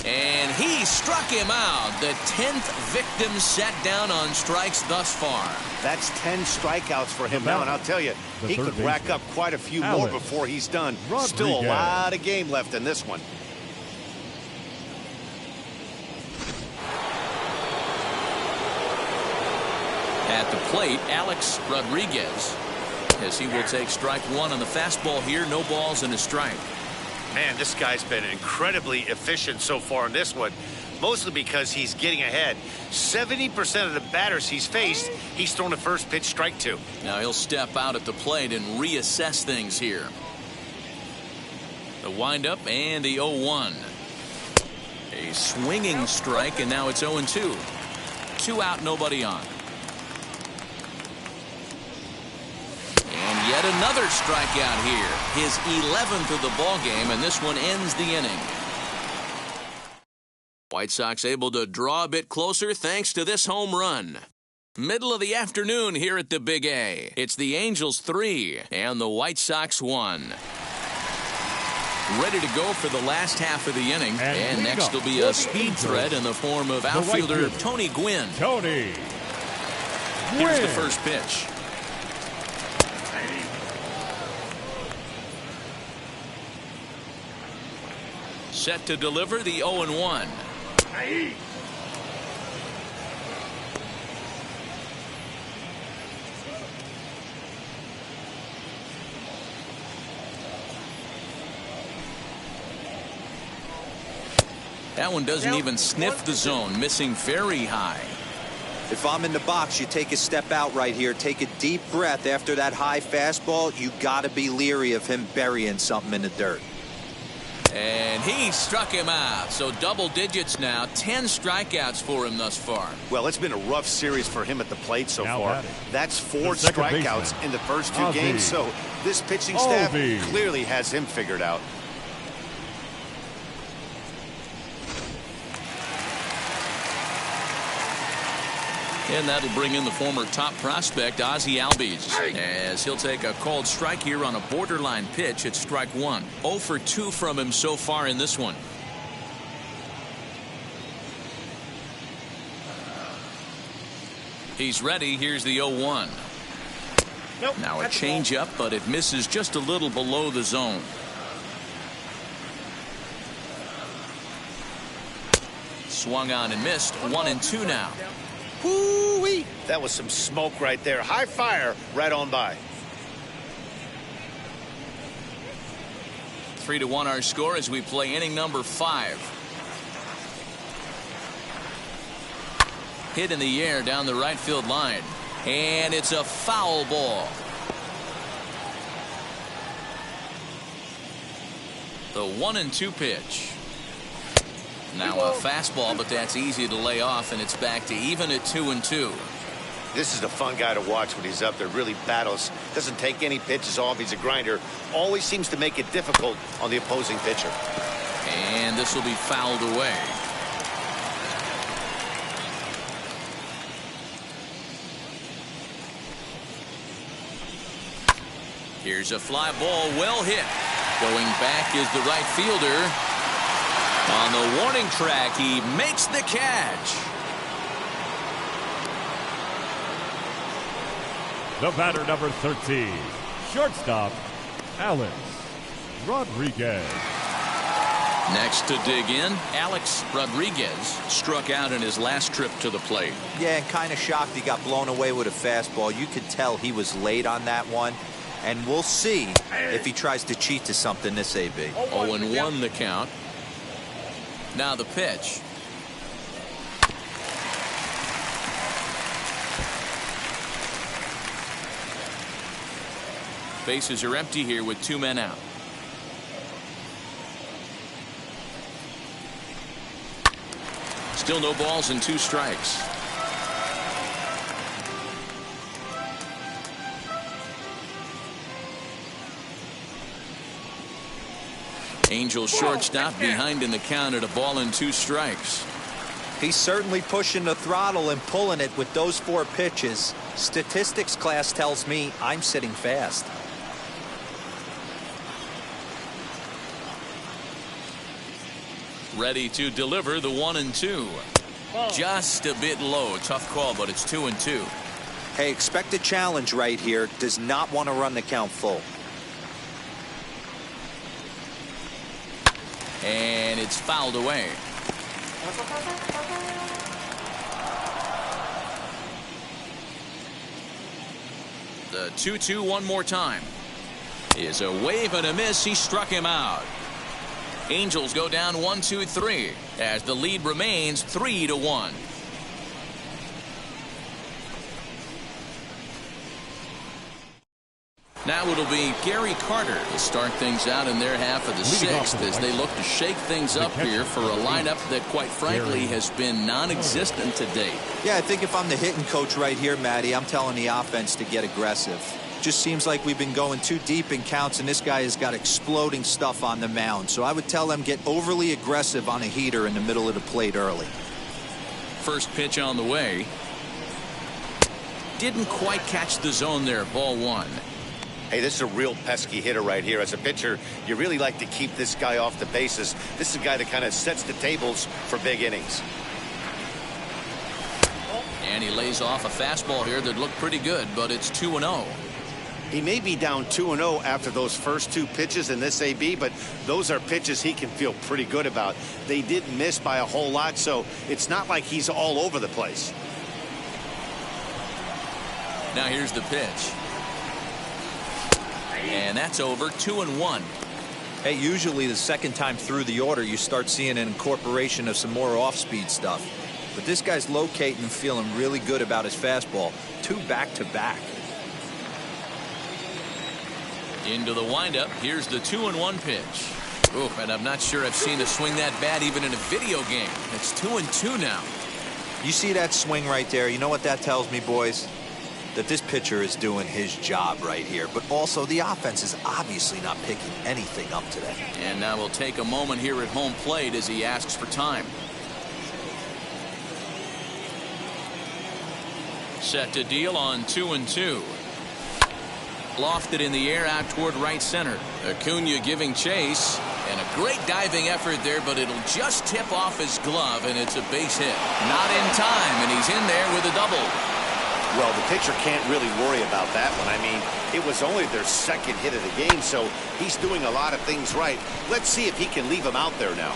And he struck him out. The 10th victim set down on strikes thus far. That's 10 strikeouts for him now, and I'll tell you, he could rack up quite a few more before he's done. Still a lot of game left in this one. At the plate, Alex Rodriguez, as he will take strike 1 on the fastball here. No balls and a strike. Man, this guy's been incredibly efficient so far in this one, mostly because he's getting ahead. 70% of the batters he's faced, he's thrown the first pitch strike to. Now he'll step out at the plate and reassess things here. The windup and the 0-1. A swinging strike, and now it's 0-2. 2 out, nobody on. And yet another strikeout here. His 11th of the ball game, and this one ends the inning. White Sox able to draw a bit closer thanks to this home run. Middle of the afternoon here at the Big A. It's the Angels 3 and the White Sox 1. Ready to go for the last half of the inning. And next will be a speed threat in the form of outfielder Tony Gwynn. Here's the first pitch. Set to deliver the 0-1. That one doesn't even sniff the zone, missing very high. If I'm in the box, you take a step out right here, take a deep breath after that high fastball. You got to be leery of him burying something in the dirt. And he struck him out. So double digits now. 10 strikeouts for him thus far. Well, it's been a rough series for him at the plate so far. That's 4 strikeouts in the first 2 games. So this pitching staff clearly has him figured out. And that'll bring in the former top prospect, Ozzie Albies, as he'll take a called strike here on a borderline pitch at strike 1. 0 for 2 from him so far in this one. He's ready. Here's the 0-1. Now a changeup, but it misses just a little below the zone. Swung on and missed. 1-2 now. Woo-wee. That was some smoke right there. High fire right on by. 3-1 our score as we play inning number 5. Hit in the air down the right field line. And it's a foul ball. The 1-2 pitch. Now a fastball, but that's easy to lay off, and it's back to even at 2-2. This is a fun guy to watch when he's up there. Really battles. Doesn't take any pitches off. He's a grinder. Always seems to make it difficult on the opposing pitcher. And this will be fouled away. Here's a fly ball, well hit. Going back is the right fielder. On the warning track, he makes the catch. The batter, number 13, shortstop, Alex Rodriguez. Next to dig in, Alex Rodriguez struck out in his last trip to the plate. Yeah, and kind of shocked he got blown away with a fastball. You could tell he was late on that one. And we'll see if he tries to cheat to something this AB. 0-1 the count. Now the pitch. Bases are empty here with 2 men out. Still no balls and 2 strikes. Angels shortstop behind in the count at a ball and 2 strikes. He's certainly pushing the throttle and pulling it with those 4 pitches. Statistics class tells me I'm sitting fast. Ready to deliver the 1-2. Just a bit low. Tough call, but it's 2-2. Hey, expect a challenge right here. Does not want to run the count full. And it's fouled away. The 2-2 one more time. Is a wave and a miss. He struck him out. Angels go down 1-2-3 as the lead remains 3-1. Now it'll be Gary Carter to start things out in their half of the sixth as they look to shake things up here for a lineup that, quite frankly, has been non-existent to date. Yeah, I think if I'm the hitting coach right here, Matty, I'm telling the offense to get aggressive. Just seems like we've been going too deep in counts, and this guy has got exploding stuff on the mound. So I would tell them get overly aggressive on a heater in the middle of the plate early. First pitch on the way. Didn't quite catch the zone there. Ball one. Hey, this is a real pesky hitter right here. As a pitcher, you really like to keep this guy off the bases. This is a guy that kind of sets the tables for big innings. And he lays off a fastball here that looked pretty good, but it's 2-0. He may be down 2-0 after those first two pitches in this AB, but those are pitches he can feel pretty good about. They did miss by a whole lot, so it's not like he's all over the place. Now here's the pitch. And that's over. 2-1. Hey, usually the second time through the order, you start seeing an incorporation of some more off-speed stuff. But this guy's locating and feeling really good about his fastball. 2 back-to-back. Into the windup. Here's the 2-1 pitch. Oh, and I'm not sure I've seen a swing that bad even in a video game. It's 2-2 now. You see that swing right there? You know what that tells me, boys? That this pitcher is doing his job right here, but also the offense is obviously not picking anything up today. And now we'll take a moment here at home plate as he asks for time. Set to deal on 2-2. Lofted in the air out toward right center. Acuna giving chase, and a great diving effort there, but it'll just tip off his glove, and it's a base hit. Not in time, and he's in there with a double. Well, the pitcher can't really worry about that one. I mean, it was only their second hit of the game, so he's doing a lot of things right. Let's see if he can leave him out there now.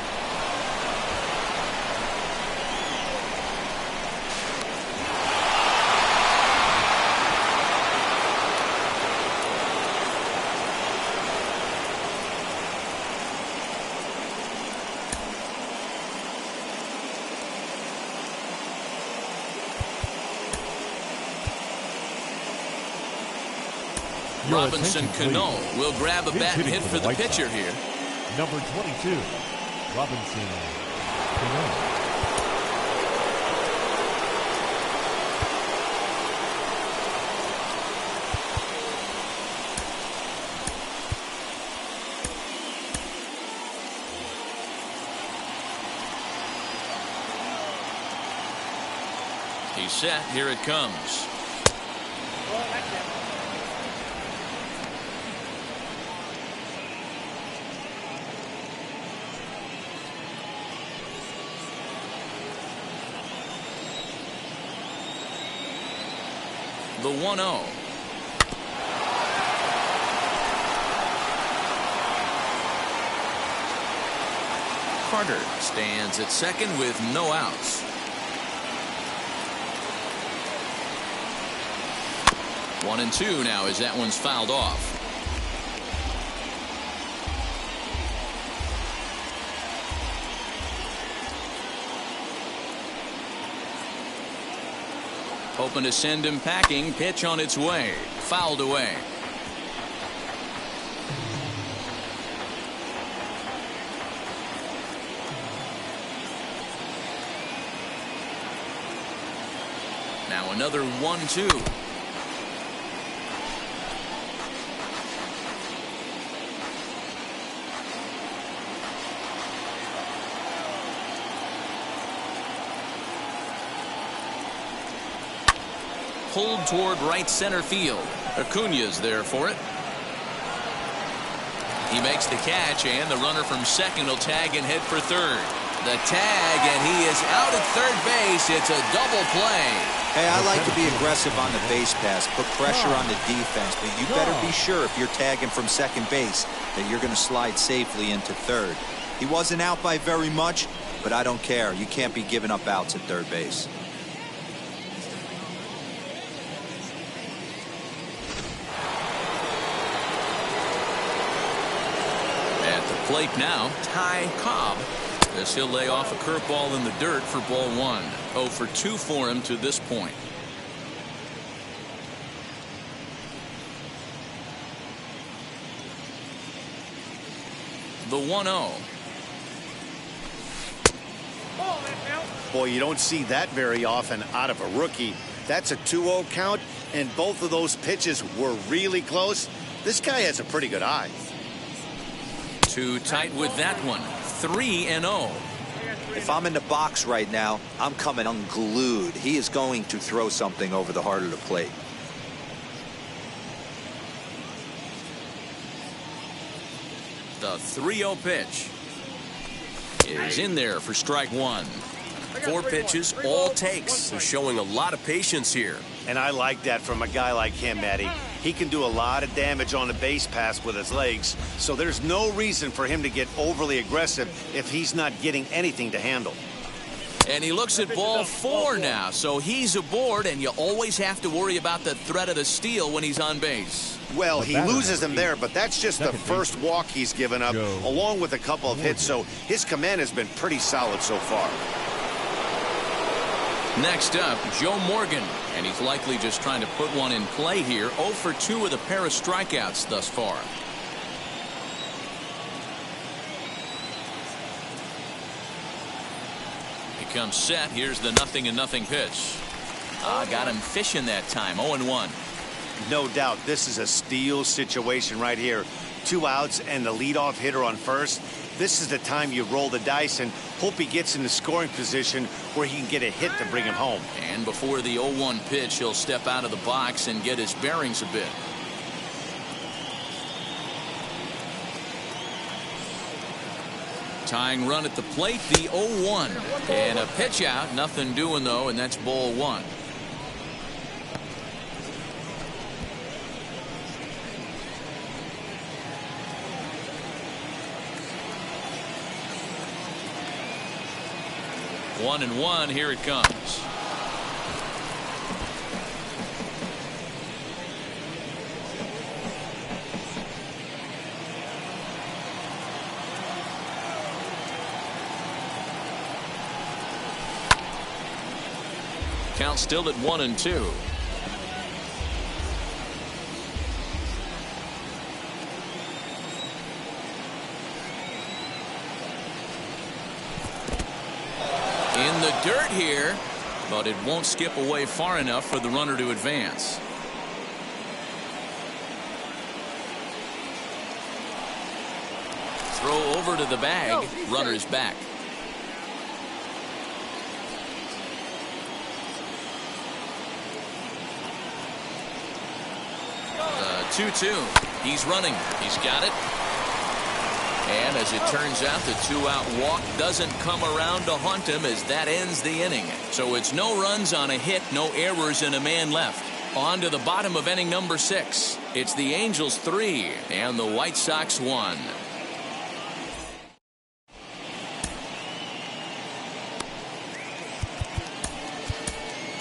Robinson Cano will grab a bat and hit for the pitcher here. Number 22, Robinson Cano. He's set. Here it comes. The 1-0. Carter stands at second with no outs. 1-2 now as that one's fouled off. Hoping to send him packing. Pitch on its way. Fouled away. Now another 1-2. Pulled toward right center field. Acuna's there for it. He makes the catch, and the runner from second will tag and head for third. The tag, and he is out at third base. It's a double play. Hey, I like to be aggressive on the base pass, put pressure on the defense, but you better be sure if you're tagging from second base that you're going to slide safely into third. He wasn't out by very much, but I don't care. You can't be giving up outs at third base. plate now, Ty Cobb. As he'll lay off a curveball in the dirt for ball one. 0 for 2 for him to this point. The 1-0. Boy, you don't see that very often out of a rookie. That's a 2-0 count, and both of those pitches were really close. This guy has a pretty good eye. Too tight with that one. 3-0. If I'm in the box right now, I'm coming unglued. He is going to throw something over the heart of the plate. The 3-0 pitch is in there for strike one. 4 pitches, all takes. So showing a lot of patience here. And I like that from a guy like him, Eddie. He can do a lot of damage on the base pass with his legs, so there's no reason for him to get overly aggressive if he's not getting anything to handle. And he looks at ball 4 now, so he's aboard, and you always have to worry about the threat of the steal when he's on base. Well, he loses him there, but that's just the first walk he's given up, Joe along with a couple of hits, so his command has been pretty solid so far. Next up, Joe Morgan, and he's likely just trying to put one in play here. 0 for 2 with a pair of strikeouts thus far. He comes set. Here's the 0-0 pitch. Got him fishing that time. 0-1. No doubt, this is a steal situation right here. 2 outs and the leadoff hitter on first. This is the time you roll the dice and hope he gets in the scoring position where he can get a hit to bring him home. And before the 0-1 pitch, he'll step out of the box and get his bearings a bit. Tying run at the plate, the 0-1. And a pitch out, nothing doing though, and that's ball 1. One and one, here it comes. Count still at 1-2. In the dirt here, but it won't skip away far enough for the runner to advance. Throw over to the bag. Runner's back. The 2-2. He's running. He's got it. And as it turns out, the 2-out walk doesn't come around to haunt him as that ends the inning. So it's no runs on a hit, no errors, and a man left. On to the bottom of inning number 6. It's the Angels 3 and the White Sox 1.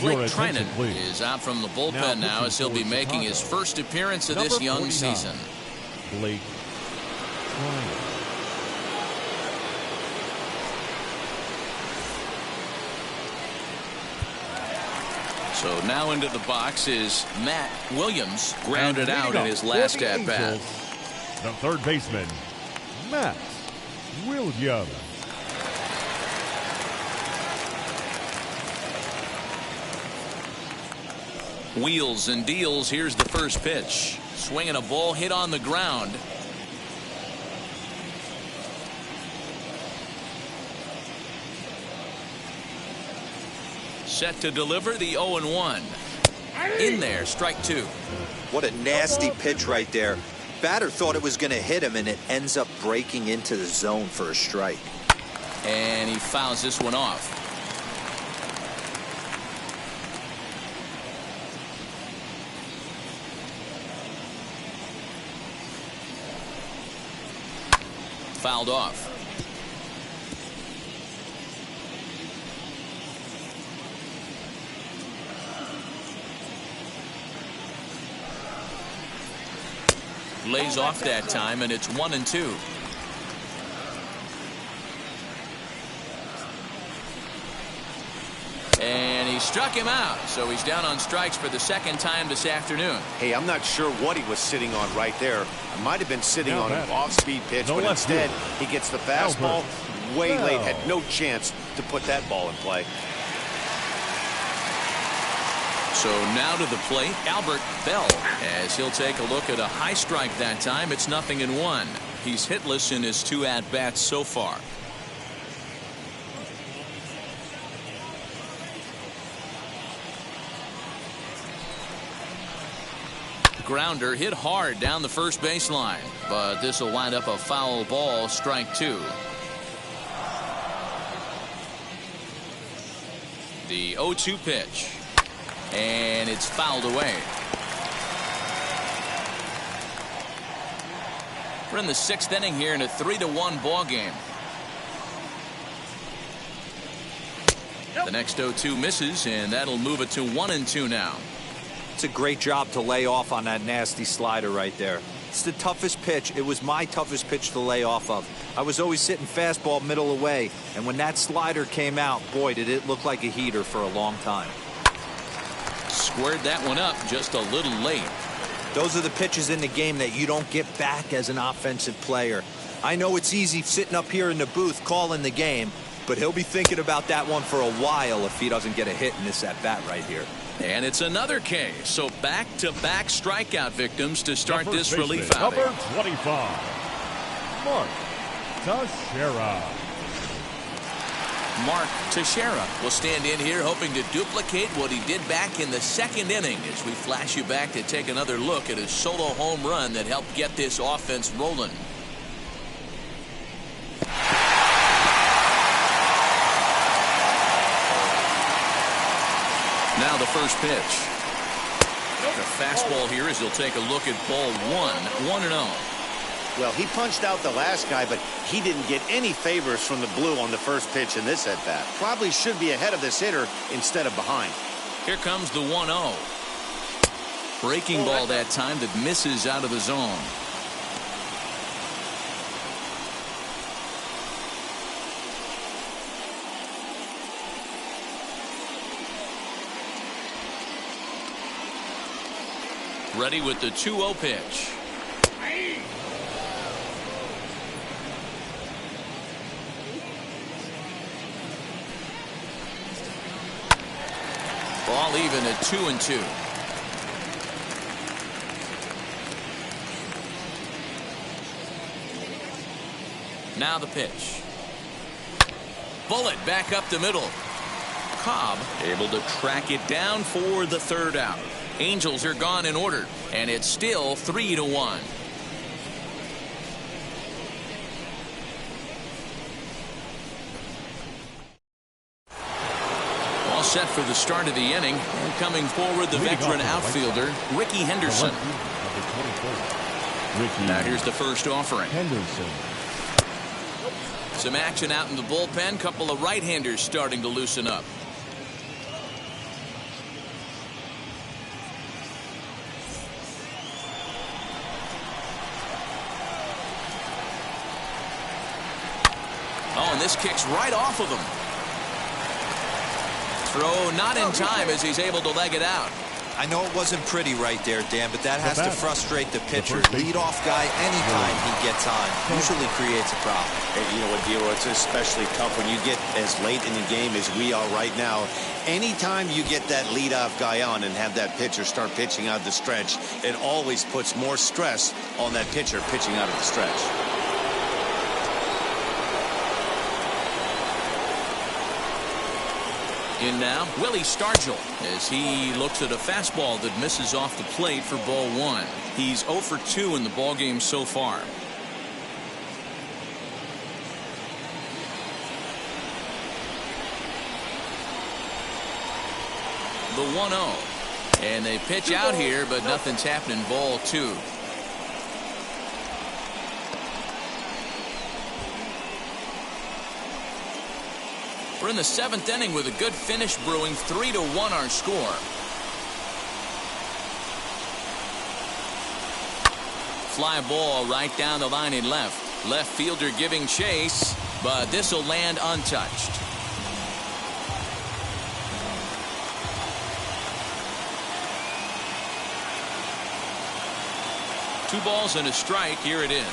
Blake Trinan is out from the bullpen now as he'll be making his first appearance of this young season. Blake Trinan. So now into the box is Matt Williams, grounded out in his last at-bat. The third baseman, Matt Williams. Wheels and deals. Here's the first pitch. Swinging a ball hit on the ground. Set to deliver the 0-1. In there, strike 2. What a nasty pitch right there. Batter thought it was going to hit him, and it ends up breaking into the zone for a strike. And he fouls this one off. Fouled off. Lays off that time, and it's 1-2. struck him out, so he's down on strikes for the second time this afternoon. Hey, I'm not sure what he was sitting on right there. It might have been sitting Now on an batting. off-speed pitch, The but left instead fielder, he gets the fastball way Bell. late, had no chance to put that ball in play. So now to the plate, Albert Bell, as he'll take a look at a high strike that time. It's 0-1. He's hitless in his 2 at-bats so far. Grounder hit hard down the first baseline, but this will wind up a foul ball, strike 2. The 0-2 pitch, and it's fouled away. We're in the 6th inning here in a 3-1 ball game. The next 0-2 misses, and that'll move it to 1-2 now. It's a great job to lay off on that nasty slider right there. It's the toughest pitch. It was my toughest pitch to lay off of. I was always sitting fastball middle away, and when that slider came out, boy, did it look like a heater for a long time. Squared that one up just a little late. Those are the pitches in the game that you don't get back as an offensive player. I know it's easy sitting up here in the booth calling the game, but he'll be thinking about that one for a while if he doesn't get a hit in this at-bat right here. And it's another K. So back-to-back strikeout victims to start this First relief baseman, outing. number 25, Mark Teixeira. Mark Teixeira will stand in here hoping to duplicate what he did back in the 2nd inning as we flash you back to take another look at his solo home run that helped get this offense rolling. Now the first pitch. The fastball here as he'll take a look at ball 1-0. Well, he punched out the last guy, but he didn't get any favors from the blue on the first pitch in this at-bat. Probably should be ahead of this hitter instead of behind. Here comes the 1-0. Breaking ball that time that misses out of the zone. Ready with the 2-0 pitch. Ball even at 2-2. Now the pitch. Bullet back up the middle. Cobb able to track it down for the 3rd out. Angels are gone in order, and it's still 3-1. All set for the start of the inning. And coming forward, the veteran outfielder, Ricky Henderson. Now here's the first offering. Henderson. Some action out in the bullpen. Couple of right-handers starting to loosen up. Oh, and this kicks right off of him. Throw not in time as he's able to leg it out. I know it wasn't pretty right there, Dan, but that has to frustrate the pitcher. Leadoff guy, anytime he gets on, usually creates a problem. Hey, you know what, D'Lo, it's especially tough when you get as late in the game as we are right now. Anytime you get that leadoff guy on and have that pitcher start pitching out the stretch, it always puts more stress on that pitcher pitching out of the stretch. In now, Willie Stargell as he looks at a fastball that misses off the plate for ball 1. He's 0 for 2 in the ballgame so far. The 1-0. And they pitch out here, but nothing's happening. Ball 2. We're in the 7th inning with a good finish brewing. 3-1 our score. Fly ball right down the line in left. Left fielder giving chase, but this will land untouched. 2 balls and a strike. Here it is.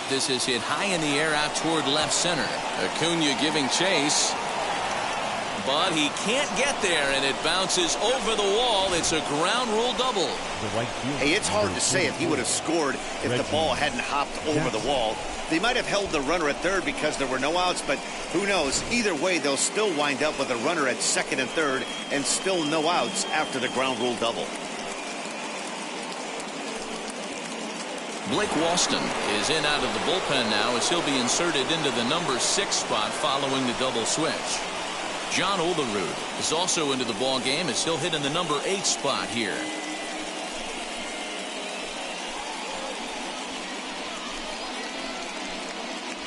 This is hit high in the air out toward left center. Acuna giving chase. But he can't get there, and it bounces over the wall. It's a ground rule double. Hey, it's hard to say if he would have scored if the ball hadn't hopped over the wall. They might have held the runner at third because there were no outs, but who knows? Either way, they'll still wind up with a runner at second and third and still no outs after the ground rule double. Blake Walston is in out of the bullpen now as he'll be inserted into the number 6 spot following the double switch. John Olerud is also into the ball game as he'll hit in the number 8 spot here.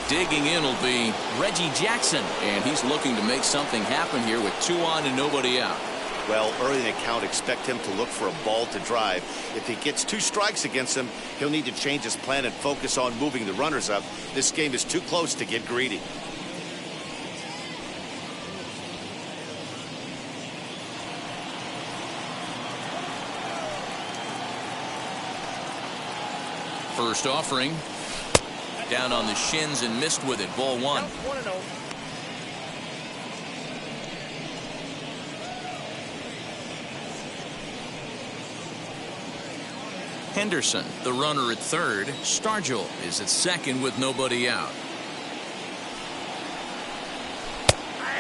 Digging in will be Reggie Jackson, and he's looking to make something happen here with 2 on and nobody out. Well, early in the count, expect him to look for a ball to drive. If he gets 2 strikes against him, he'll need to change his plan and focus on moving the runners up. This game is too close to get greedy. First offering. Down on the shins and missed with it. Ball 1. Henderson, the runner at third. Stargell is at second with nobody out.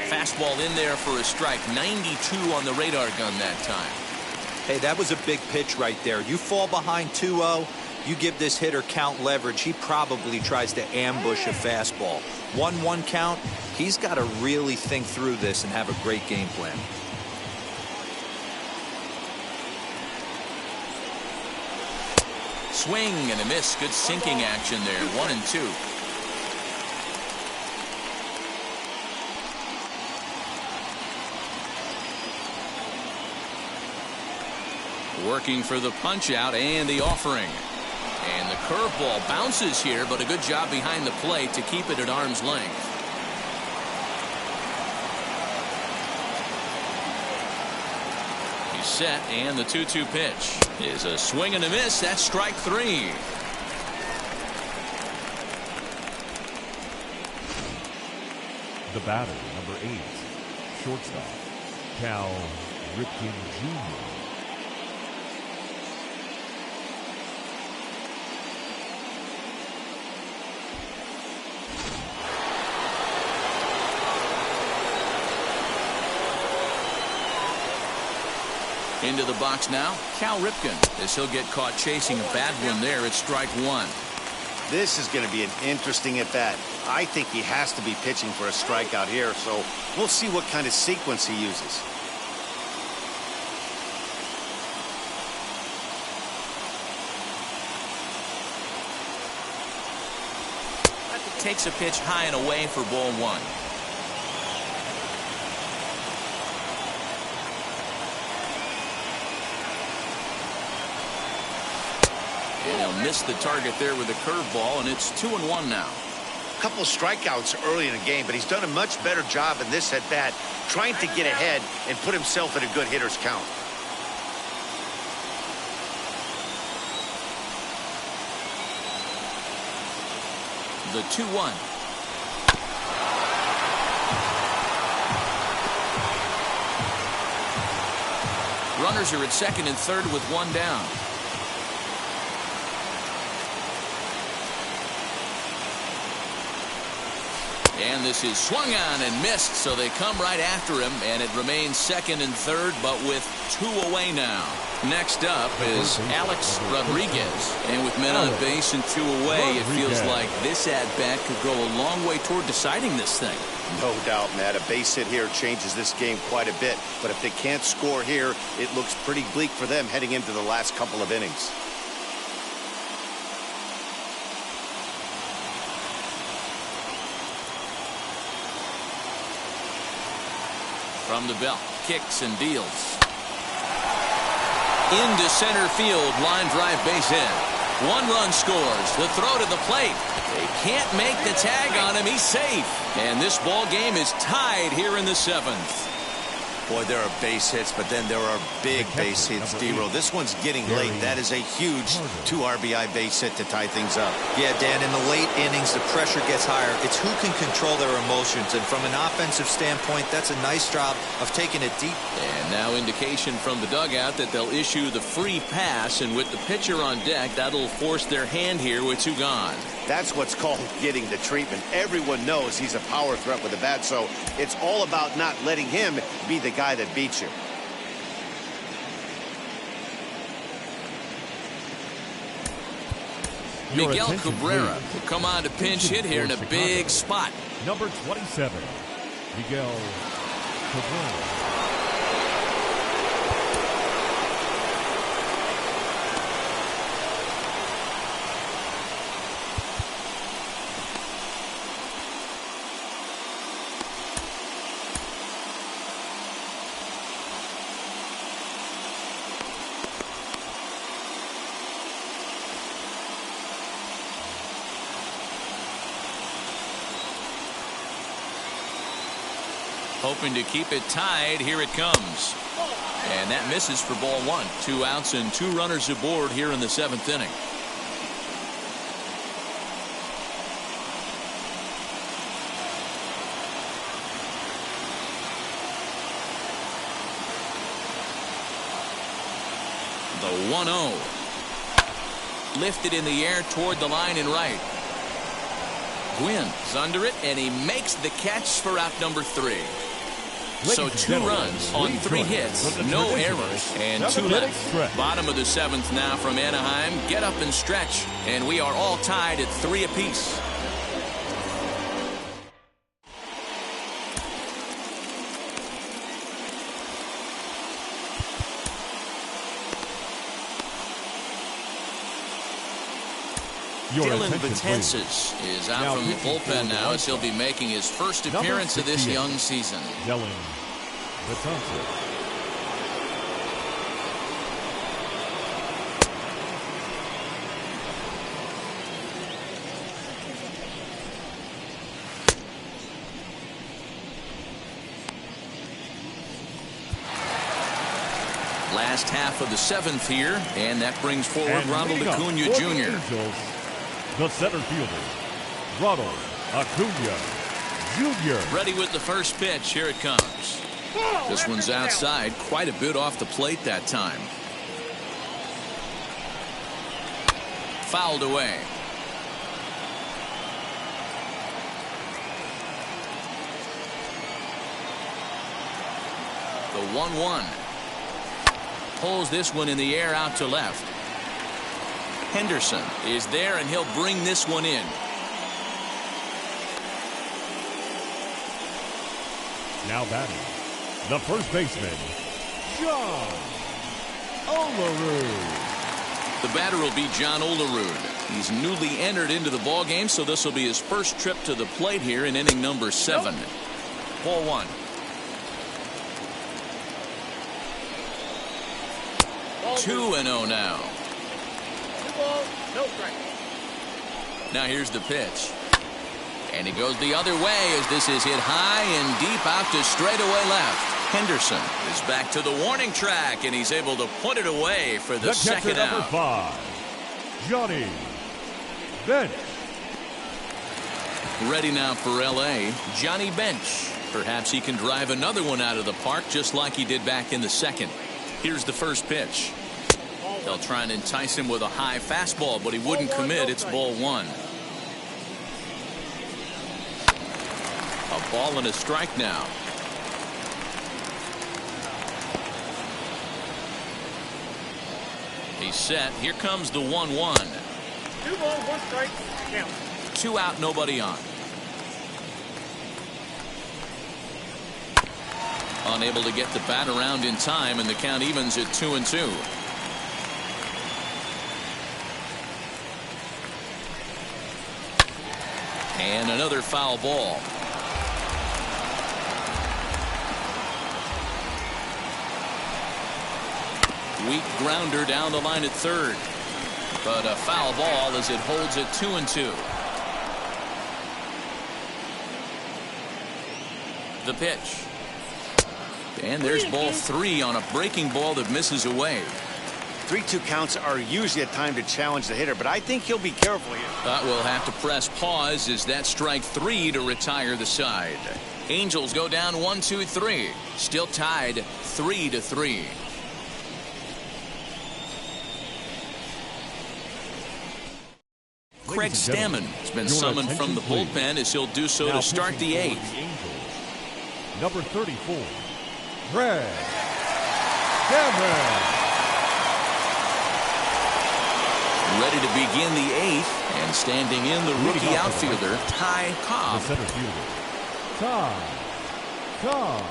Fastball in there for a strike. 92 on the radar gun that time. Hey, that was a big pitch right there. You fall behind 2-0. You give this hitter count leverage. He probably tries to ambush a fastball. 1-1 count. He's got to really think through this and have a great game plan. Swing and a miss. Good sinking action there. 1-2. Working for the punch out and the offering. And the curveball bounces here, but a good job behind the plate to keep it at arm's length. He's set, and the 2-2 pitch is a swing and a miss. That's strike 3. The batter, number 8, shortstop, Cal Ripken Jr. Into the box now, Cal Ripken, as he'll get caught chasing a bad one there at strike 1. This is going to be an interesting at-bat. I think he has to be pitching for a strikeout here, so we'll see what kind of sequence he uses. Takes a pitch high and away for ball 1. And he'll miss the target there with a curveball, and it's 2-1 now. A couple of strikeouts early in the game, but he's done a much better job in this at-bat, trying to get ahead and put himself in a good hitter's count. The 2-1. Runners are at second and third with 1 down. And this is swung on and missed, so they come right after him, and it remains second and third, but with 2 away now. Next up is Alex Rodriguez, and with men on base and 2 away, it feels like this at-bat could go a long way toward deciding this thing. No doubt, Matt. A base hit here changes this game quite a bit, but if they can't score here, it looks pretty bleak for them heading into the last couple of innings. From the belt, kicks and deals. Into center field, line drive base hit. 1 run scores. The throw to the plate. They can't make the tag on him. He's safe. And this ball game is tied here in the 7th. Boy, there are base hits, but then there are big base hits, D-Row. This one's getting late. That is a huge 2 RBI base hit to tie things up. Yeah, Dan, in the late innings, the pressure gets higher. It's who can control their emotions, and from an offensive standpoint, that's a nice job of taking it deep. And now indication from the dugout that they'll issue the free pass, and with the pitcher on deck, that'll force their hand here with 2 gone. That's what's called getting the treatment. Everyone knows he's a power threat with a bat, so it's all about not letting him be the guy that beats you. Miguel Cabrera will come on to pinch hit here in a big spot. Number 27, Miguel Cabrera. Hoping to keep it tied. Here it comes. And that misses for ball 1. 2 outs and 2 runners aboard here in the 7th inning. The 1-0. Lifted in the air toward the line and right. Gwynn's under it, and he makes the catch for out number 3. So 2 runs on 3 hits, no errors, and 2 left. Bottom of the 7th now from Anaheim. Get up and stretch, and we are all tied at 3 apiece. Dylan Betances is out from the bullpen now as he'll be making his first appearance of this young season. Dylan Betances. Last half of the 7th here, and that brings forward Ronald Acuna Jr. The center fielder, Ronald Acuna Jr. Ready with the first pitch. Here it comes. This one's outside, quite a bit off the plate that time. Fouled away. The 1-1. Pulls this one in the air out to left. Henderson is there, and he'll bring this one in. Now batting, the first baseman, John Olerud. The batter will be John Olerud. He's newly entered into the ballgame, so this will be his first trip to the plate here in inning number 7. Ball 1. Ball 2-0 now. 2 balls, no strike. Now here's the pitch. And he goes the other way as this is hit high and deep out to straightaway left. Henderson is back to the warning track, and he's able to put it away for the second number out. 5, Johnny Bench. Ready now for L.A., Johnny Bench. Perhaps he can drive another one out of the park just like he did back in the 2nd. Here's the first pitch. They'll try and entice him with a high fastball, but he wouldn't commit. It's ball 1. A ball and a strike now. He's set. Here comes the 1-1. 2 balls, 1 strike, count. 2 out, nobody on. Unable to get the bat around in time, and the count evens at 2-2. And another foul ball. Weak grounder down the line at 3rd. But a foul ball as it holds it 2-2. The pitch. And there's ball 3 on a breaking ball that misses away. 3-2 counts are usually a time to challenge the hitter, but I think he'll be careful here. We'll have to press pause as that strike 3 to retire the side. Angels go down 1-2-3. Still tied 3-3. Craig Stammen has been summoned from the bullpen as he'll do so to start the 8th. Number 34, Craig Stammen. Ready to begin the 8th, and standing in the rookie outfielder, Ty Cobb. The center fielder, Ty Cobb.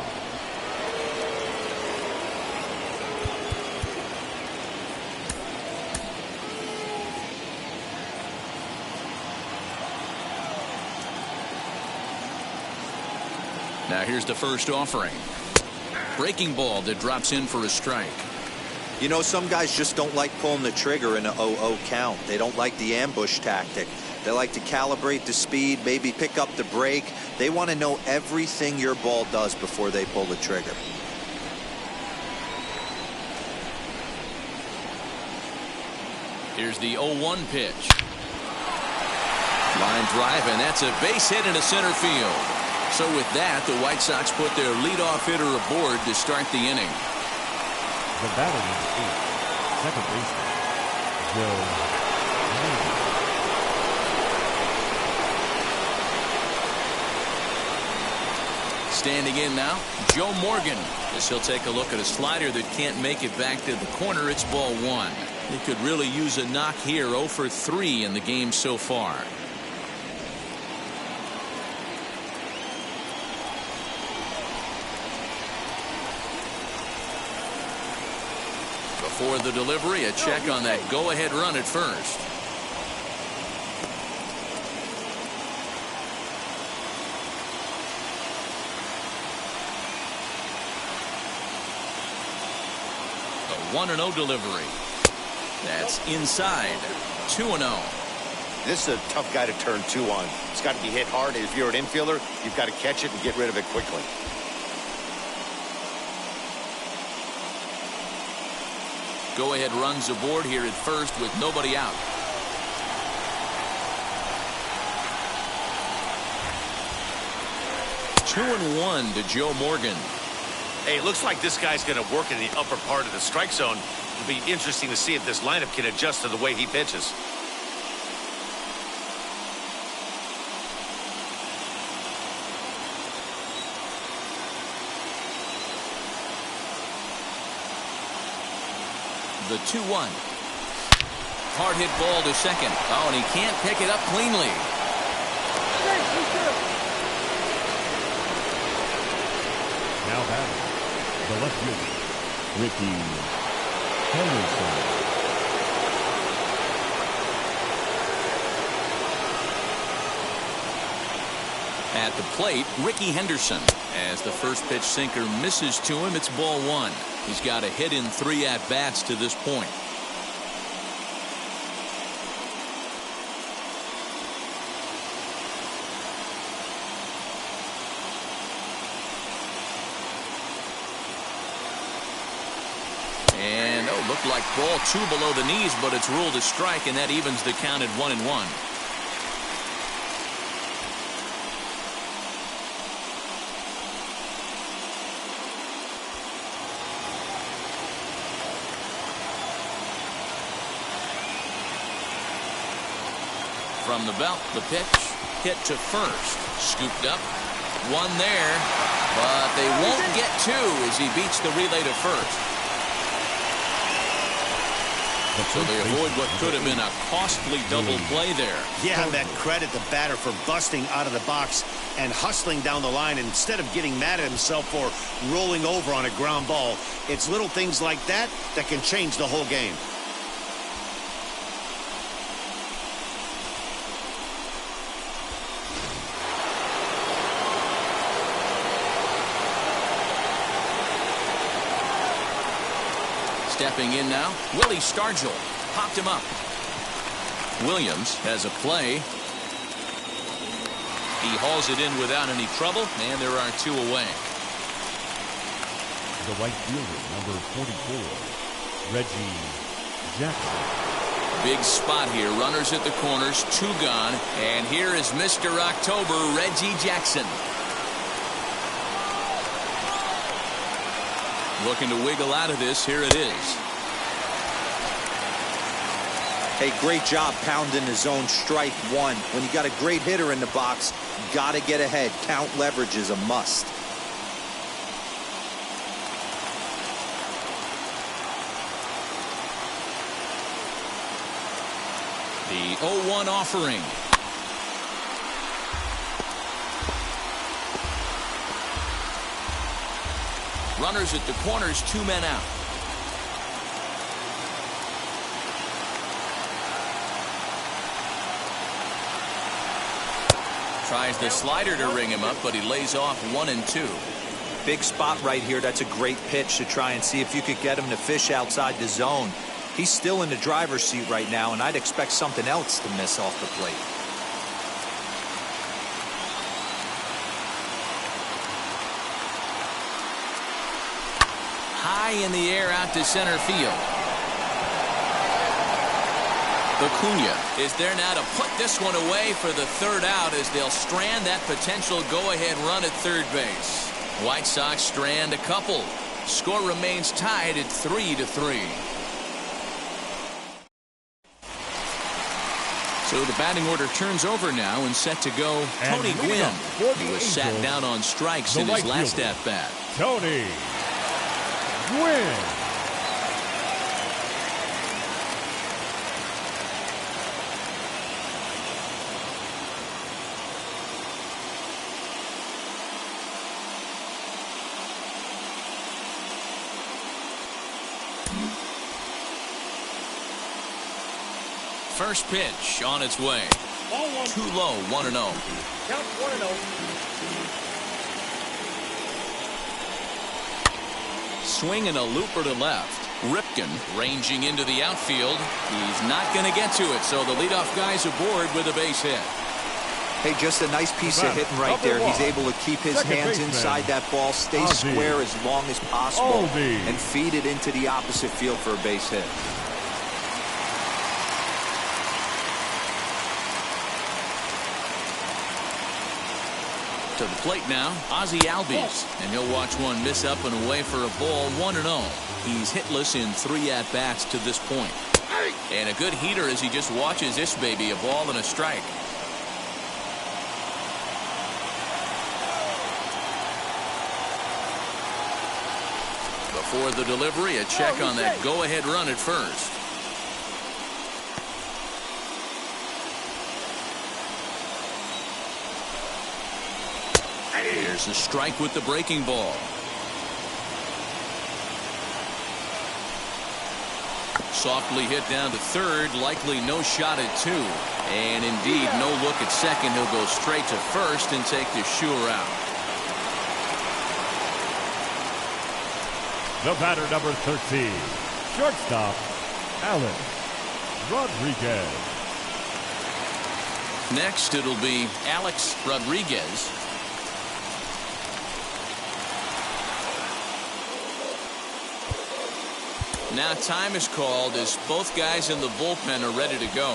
Now here's the first offering. Breaking ball that drops in for a strike. You know, some guys just don't like pulling the trigger in an 0-0 count. They don't like the ambush tactic. They like to calibrate the speed, maybe pick up the break. They want to know everything your ball does before they pull the trigger. Here's the 0-1 pitch. Line drive, and that's a base hit into center field. So with that, the White Sox put their leadoff hitter aboard to start the inning. The batter is 8, second baseman, Joe Morgan. Standing in now, Joe Morgan, as he'll take a look at a slider that can't make it back to the corner. It's ball 1. He could really use a knock here. 0 for 3 in the game so far. Before the delivery, a check on that go-ahead run at first. A 1-0 delivery. That's inside. 2-0. This is a tough guy to turn 2 on. It's got to be hit hard. If you're an infielder, you've got to catch it and get rid of it quickly. Go-ahead runs aboard here at first with nobody out. Two and 1 to Joe Morgan. Hey, it looks like this guy's going to work in the upper part of the strike zone. It'll be interesting to see if this lineup can adjust to the way he pitches. The 2-1. Hard hit ball to second. Oh, and he can't pick it up cleanly. Now batting, the left fielder, Ricky Henderson. At the plate, Ricky Henderson. As the first pitch sinker misses to him, it's ball 1. He's got a hit in 3 at-bats to this point. And looked like ball 2 below the knees, but it's ruled a strike, and that evens the count at 1-1. From the belt, the pitch hit to first, scooped up, one there, but they won't get 2 as he beats the relay to first. So they avoid what could have been a costly double play there. Yeah, that credit the batter for busting out of the box and hustling down the line instead of getting mad at himself for rolling over on a ground ball. It's little things like that that can change the whole game. Stepping in now, Willie Stargell popped him up. Williams has a play. He hauls it in without any trouble, and there are 2 away. The right fielder, number 44, Reggie Jackson. Big spot here. Runners at the corners, 2 gone. And here is Mr. October, Reggie Jackson. Looking to wiggle out of this. Here it is. Hey, great job pounding the zone. Strike 1. When you got a great hitter in the box, got to get ahead. Count leverage is a must. The 0-1 offering. Runners at the corners, 2 men out. Tries the slider to ring him up, but he lays off 1-2. Big spot right here. That's a great pitch to try and see if you could get him to fish outside the zone. He's still in the driver's seat right now, and I'd expect something else to miss off the plate. High in the air out to center field. Acuna is there now to put this one away for the 3rd out as they'll strand that potential go-ahead run at third base. White Sox strand a couple. Score remains tied at 3-3. So the batting order turns over now and set to go Tony Gwynn, who was sat down on strikes in his last at-bat. Tony Gwynn. First pitch on its way. Ball 1. Too low, 1-0. Count 1-0. Swing and a looper to left. Ripken ranging into the outfield. He's not going to get to it, so the leadoff guy's aboard with a base hit. Hey, just a nice piece of hitting right there. He's able to keep his hands inside that ball, stay square as long as possible, and feed it into the opposite field for a base hit. To the plate now, Ozzie Albies, and he'll watch one miss up and away for a ball, 1-0. He's hitless in 3 at-bats to this point. And a good heater as he just watches this baby, a ball and a strike. Before the delivery, a check on that go-ahead run at first. Here's a strike with the breaking ball. Softly hit down to third, likely no shot at 2. And indeed, no look at second. He'll go straight to first and take the sure out. The batter, number 13, shortstop, Alex Rodriguez. Next, it'll be Alex Rodriguez. Now time is called as both guys in the bullpen are ready to go.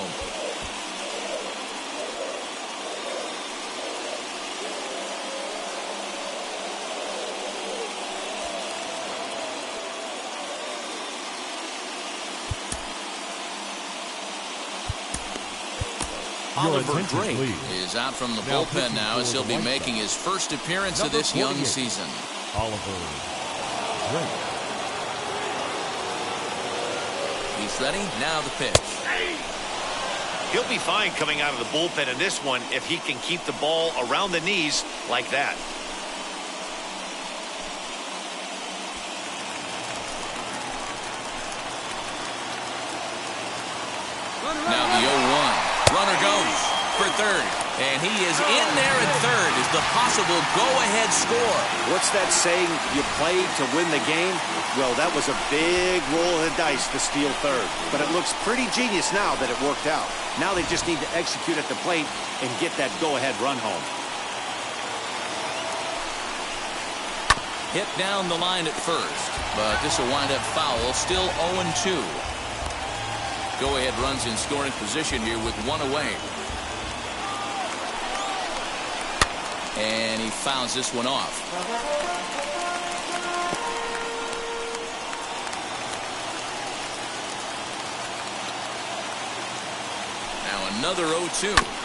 Oliver Drake is out from the bullpen now as he'll be making his first appearance of this young season. Oliver Drake. He's ready. Now the pitch. He'll be fine coming out of the bullpen in this one if he can keep the ball around the knees like that. Now the 0-1. Runner goes for third. And he is in there at third as the possible go-ahead score. What's that saying? You play to win the game? Well, that was a big roll of the dice to steal third. But it looks pretty genius now that it worked out. Now they just need to execute at the plate and get that go-ahead run home. hit down the line at first, but this will wind up foul. Still 0-2. Go-ahead runs in scoring position here with one away. And he fouls this one off. Now another 0-2.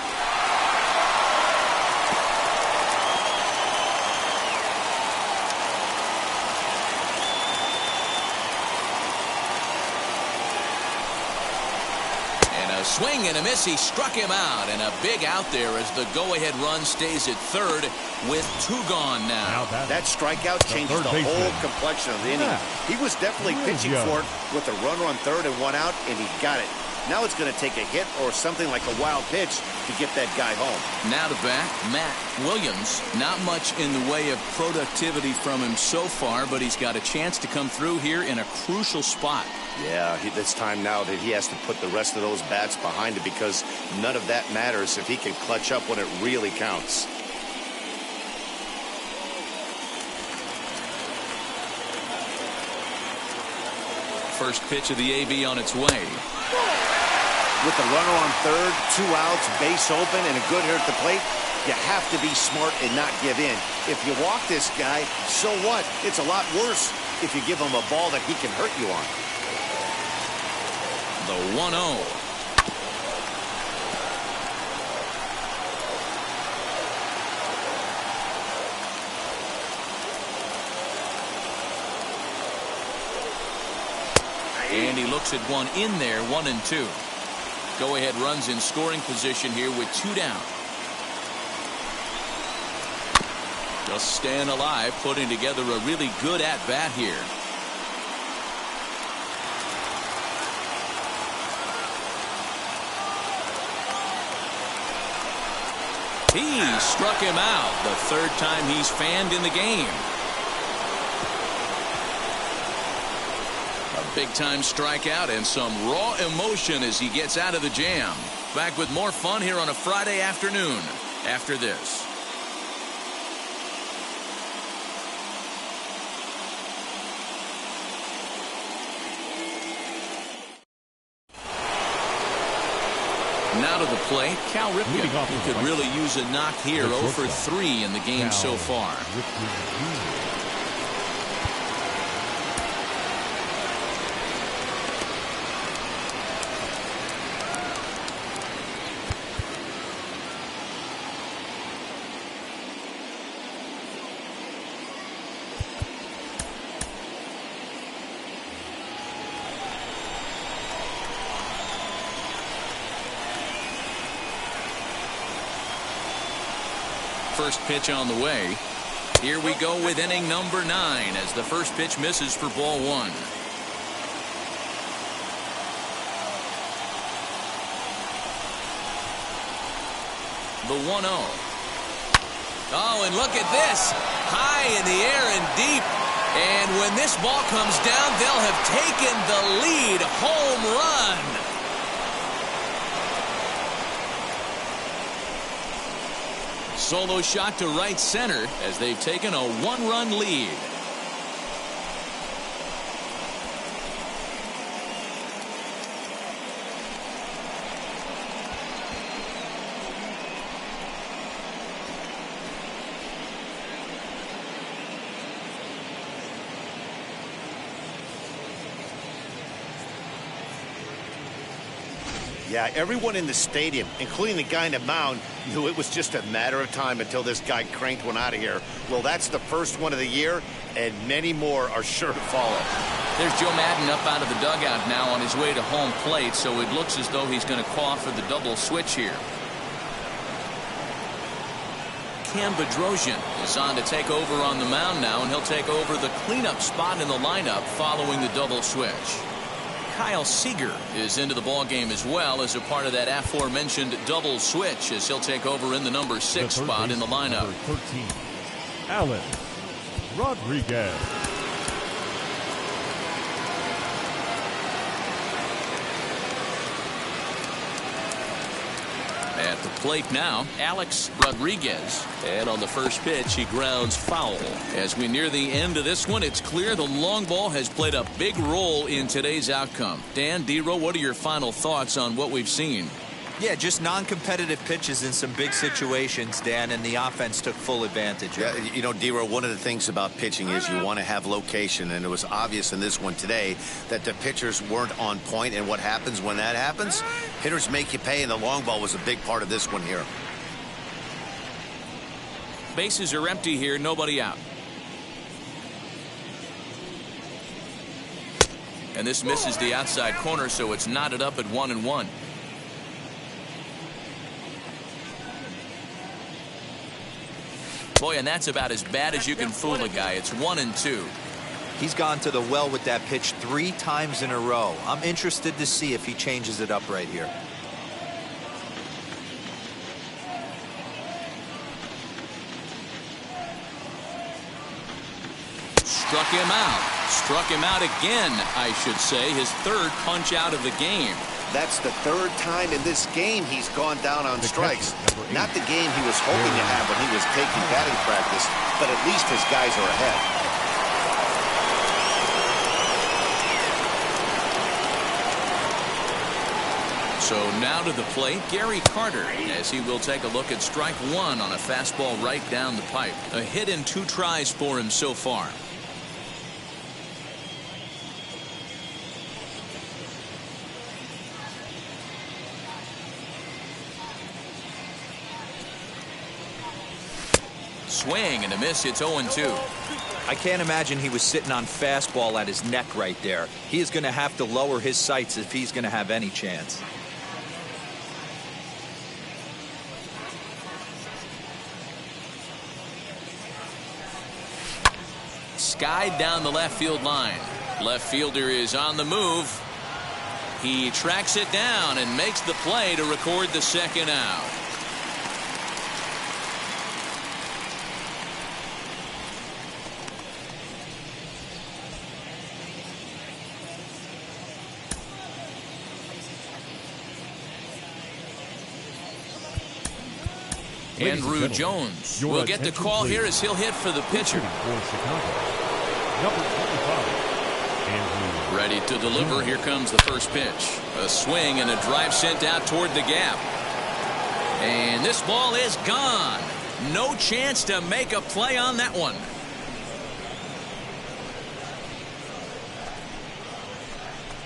Swing and a miss. He struck him out, and a big out there as the go-ahead run stays at third with two gone now. That strikeout changes the whole complexion of the inning. He was definitely pitching for it with a runner on third and one out, and he got it. Now it's going to take a hit or something like a wild pitch to get that guy home. Now to bat, Matt Williams. Not much in the way of productivity from him so far, but he's got a chance to come through here in a crucial spot. Yeah, it's time now that he has to put the rest of those bats behind it, because none of that matters if he can clutch up when it really counts. First pitch of the AB on its way. With the runner on third, 2 outs, base open, and a good hitter at the plate, you have to be smart and not give in. If you walk this guy, so what? It's a lot worse if you give him a ball that he can hurt you on. The 1-0. And he looks at one in there, 1-2. Go-ahead runs in scoring position here with 2 down. Just staying alive, putting together a really good at-bat here. He struck him out, the third time he's fanned in the game. A big-time strikeout and some raw emotion as he gets out of the jam. Back with more fun here on a Friday afternoon after this. Now to the plate, Cal Ripken. He could really use a knock here. 0 for 3 in the game so far. First pitch on the way. Here we go with inning number 9 as the first pitch misses for ball 1. The 1-0. Oh, and look at this. High in the air and deep. And when this ball comes down, they'll have taken the lead. Home run. Solo shot to right center as they've taken a 1-run lead. Yeah, everyone in the stadium, including the guy in the mound, knew it was just a matter of time until this guy cranked one out of here. Well, that's the first one of the year, and many more are sure to follow. There's Joe Madden up out of the dugout now on his way to home plate, so it looks as though he's going to call for the double switch here. Cam Bedrosian is on to take over on the mound now, and he'll take over the cleanup spot in the lineup following the double switch. Kyle Seager is into the ballgame as well as a part of that aforementioned double switch as he'll take over in the number 6 spot in the lineup. Number 13, Alex Rodriguez. At At the plate now, Alex Rodriguez. And on the first pitch, he grounds foul. As we near the end of this one, it's clear the long ball has played a big role in today's outcome. Dan, D-Row, what are your final thoughts on what we've seen? Yeah, just non-competitive pitches in some big situations, Dan, and the offense took full advantage. Yeah, you know, D-Row, one of the things about pitching is you want to have location, and it was obvious in this one today that the pitchers weren't on point, and what happens when that happens? Hitters make you pay, and the long ball was a big part of this one here. Bases are empty here, nobody out. And this misses the outside corner, so it's knotted up at 1-1. Boy, and that's about as bad as you can fool a guy. It's 1-2. He's gone to the well with that pitch 3 times in a row. I'm interested to see if he changes it up right here. Struck him out. Struck him out again, I should say. His 3rd punch out of the game. That's the 3rd time in this game he's gone down on strikes. Not the game he was hoping to have when he was taking batting practice, but at least his guys are ahead. So now to the plate, Gary Carter, as he will take a look at strike 1 on a fastball right down the pipe. A hit in 2 tries for him so far. Swing and a miss. It's 0-2. I can't imagine he was sitting on fastball at his neck right there. He is going to have to lower his sights if he's going to have any chance. Skied down the left field line. Left fielder is on the move. He tracks it down and makes the play to record the 2nd out. Andrew Jones will get the call here as he'll hit for the pitcher. Ready to deliver. Here comes the first pitch. A swing and a drive sent out toward the gap. And this ball is gone. No chance to make a play on that one.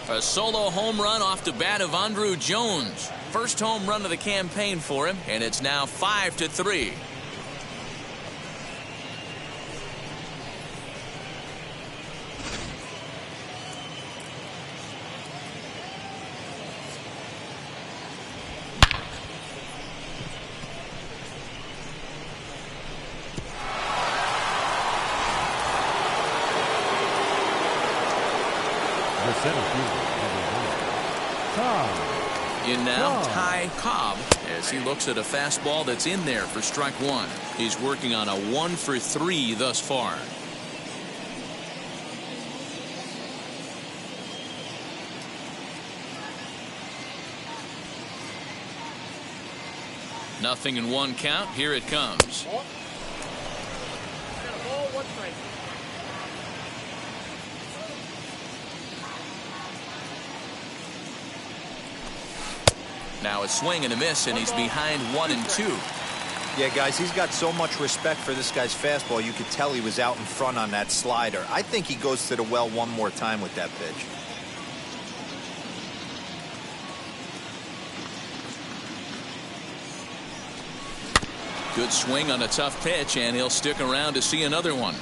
A solo home run off the bat of Andrew Jones. First home run of the campaign for him, and it's now 5-3. The center fielder, In now, Ty Cobb, as he looks at a fastball that's in there for strike 1. He's working on a 1-for-3 thus far. Nothing in 1 count. Here it comes. Ball, 1 strike. Now a swing and a miss, and he's behind 1-2. Yeah, guys, he's got so much respect for this guy's fastball. You could tell he was out in front on that slider. I think he goes to the well one more time with that pitch. Good swing on a tough pitch, and he'll stick around to see another one.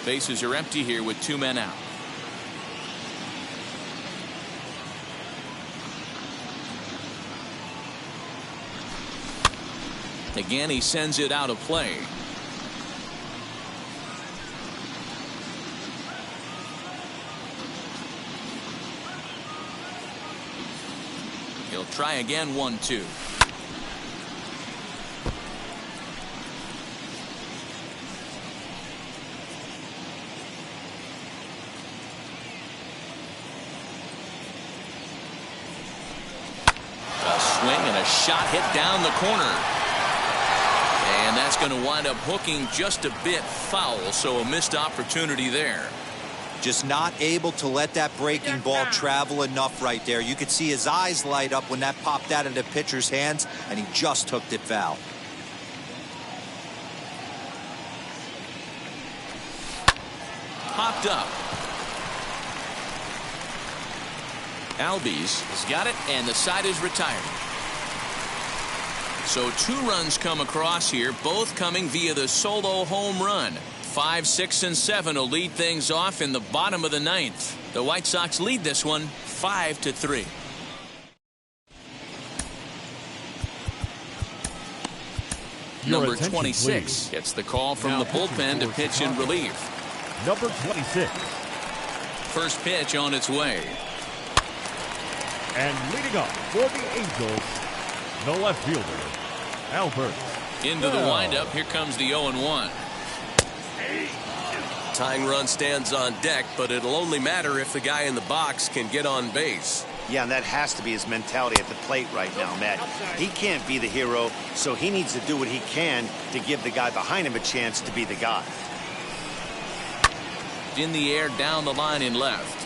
Bases are empty here with 2 men out. Again, he sends it out of play. He'll try again, 1-2. swing and a shot hit down the corner. And that's going to wind up hooking just a bit foul, so a missed opportunity there. Just not able to let that breaking ball travel enough right there. You could see his eyes light up when that popped out into the pitcher's hands, and he just hooked it foul. Popped up. Albies has got it, and the side is retired. So 2 runs come across here, both coming via the solo home run. 5, 6, and 7 will lead things off in the bottom of the 9th. The White Sox lead this one 5-3. Number 26 gets the call from the bullpen to pitch in relief. Number 26. First pitch on its way. And leading up for the Angels, the left fielder, Albert. Into the windup, here comes the 0-1. Tying run stands on deck, but it'll only matter if the guy in the box can get on base. Yeah, and that has to be his mentality at the plate right now, Matt. He can't be the hero, so he needs to do what he can to give the guy behind him a chance to be the guy. In the air down the line in left.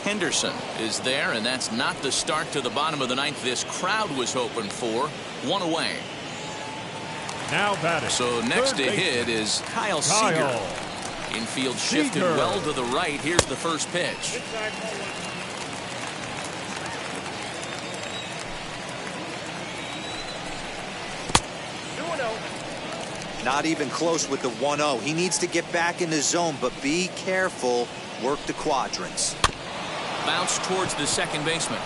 Henderson is there, and that's not the start to the bottom of the 9th this crowd was hoping for. 1 away. Now batting. So next to hit is Kyle Seager. Infield shifted well to the right. Here's the first pitch. Not even close with the 1-0. He needs to get back in the zone, but be careful. Work the quadrants. Bounce towards the second baseman.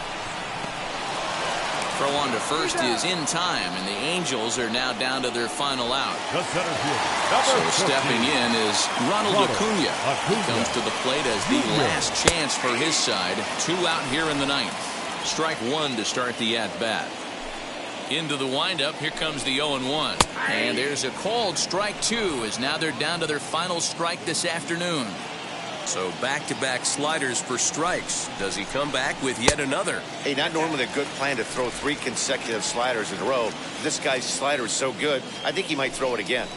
Throw on to first is in time, and the Angels are now down to their final out. The center fielder. So stepping in is Ronald Acuna. He comes to the plate as the last chance for his side. 2 out here in the 9th. Strike 1 to start the at-bat. Into the windup, here comes the 0-1. And there's a called strike 2, as now they're down to their final strike this afternoon. So back-to-back sliders for strikes. Does he come back with yet another? Hey, not normally a good plan to throw 3 consecutive sliders in a row. This guy's slider is so good, I think he might throw it again.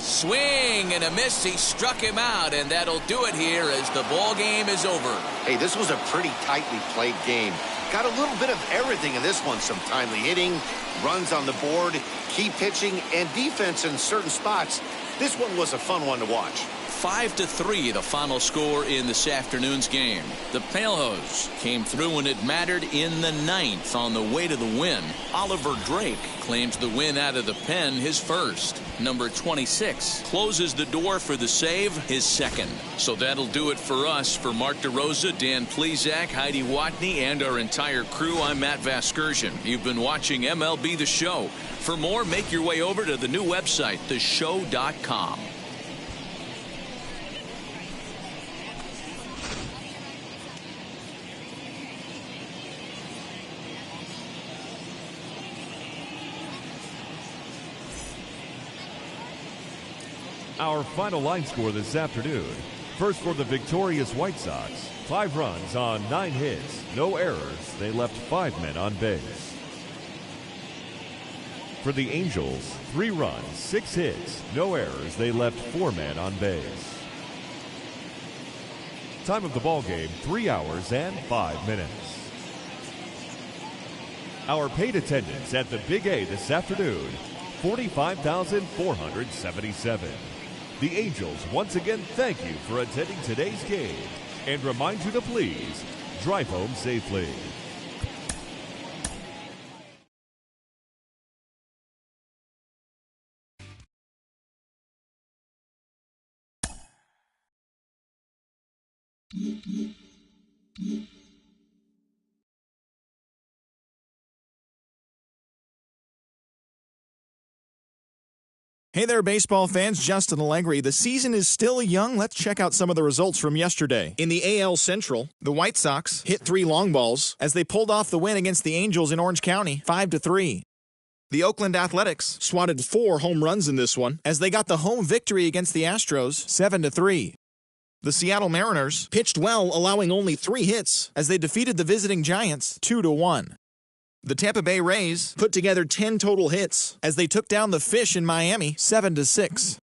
Swing and a miss. He struck him out, and that'll do it here as the ball game is over. Hey, this was a pretty tightly played game. Got a little bit of everything in this one. Some timely hitting, runs on the board, key pitching, and defense in certain spots. This one was a fun one to watch. 5-3 the final score in this afternoon's game. The Palehose came through when it mattered in the 9th on the way to the win. Oliver Drake claims the win out of the pen, his first. Number 26 closes the door for the save, his second. So that'll do it for us. For Mark DeRosa, Dan Plezak, Heidi Watney, and our entire crew, I'm Matt Vasgersian. You've been watching MLB The Show. For more, make your way over to the new website, theshow.com. Our final line score this afternoon. First for the victorious White Sox. 5 runs on 9 hits, no errors. They left 5 men on base. For the Angels, 3 runs, 6 hits, no errors. They left 4 men on base. Time of the ball game, 3 hours and 5 minutes. Our paid attendance at the Big A this afternoon, 45,477. The Angels once again thank you for attending today's game and remind you to please drive home safely. Hey there, baseball fans. Justin Allegri. The season is still young. Let's check out some of the results from yesterday. In the AL Central, the White Sox hit 3 long balls as they pulled off the win against the Angels in Orange County, 5-3. The Oakland Athletics swatted 4 home runs in this one as they got the home victory against the Astros, 7-3. The Seattle Mariners pitched well, allowing only 3 hits as they defeated the visiting Giants 2-1. The Tampa Bay Rays put together 10 total hits as they took down the Fish in Miami 7-6.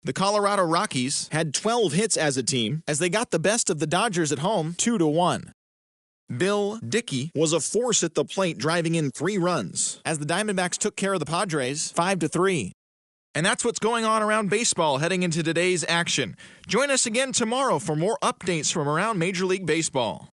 The Colorado Rockies had 12 hits as a team as they got the best of the Dodgers at home 2-1. Bill Dickey was a force at the plate, driving in 3 runs as the Diamondbacks took care of the Padres 5-3. And that's what's going on around baseball heading into today's action. Join us again tomorrow for more updates from around Major League Baseball.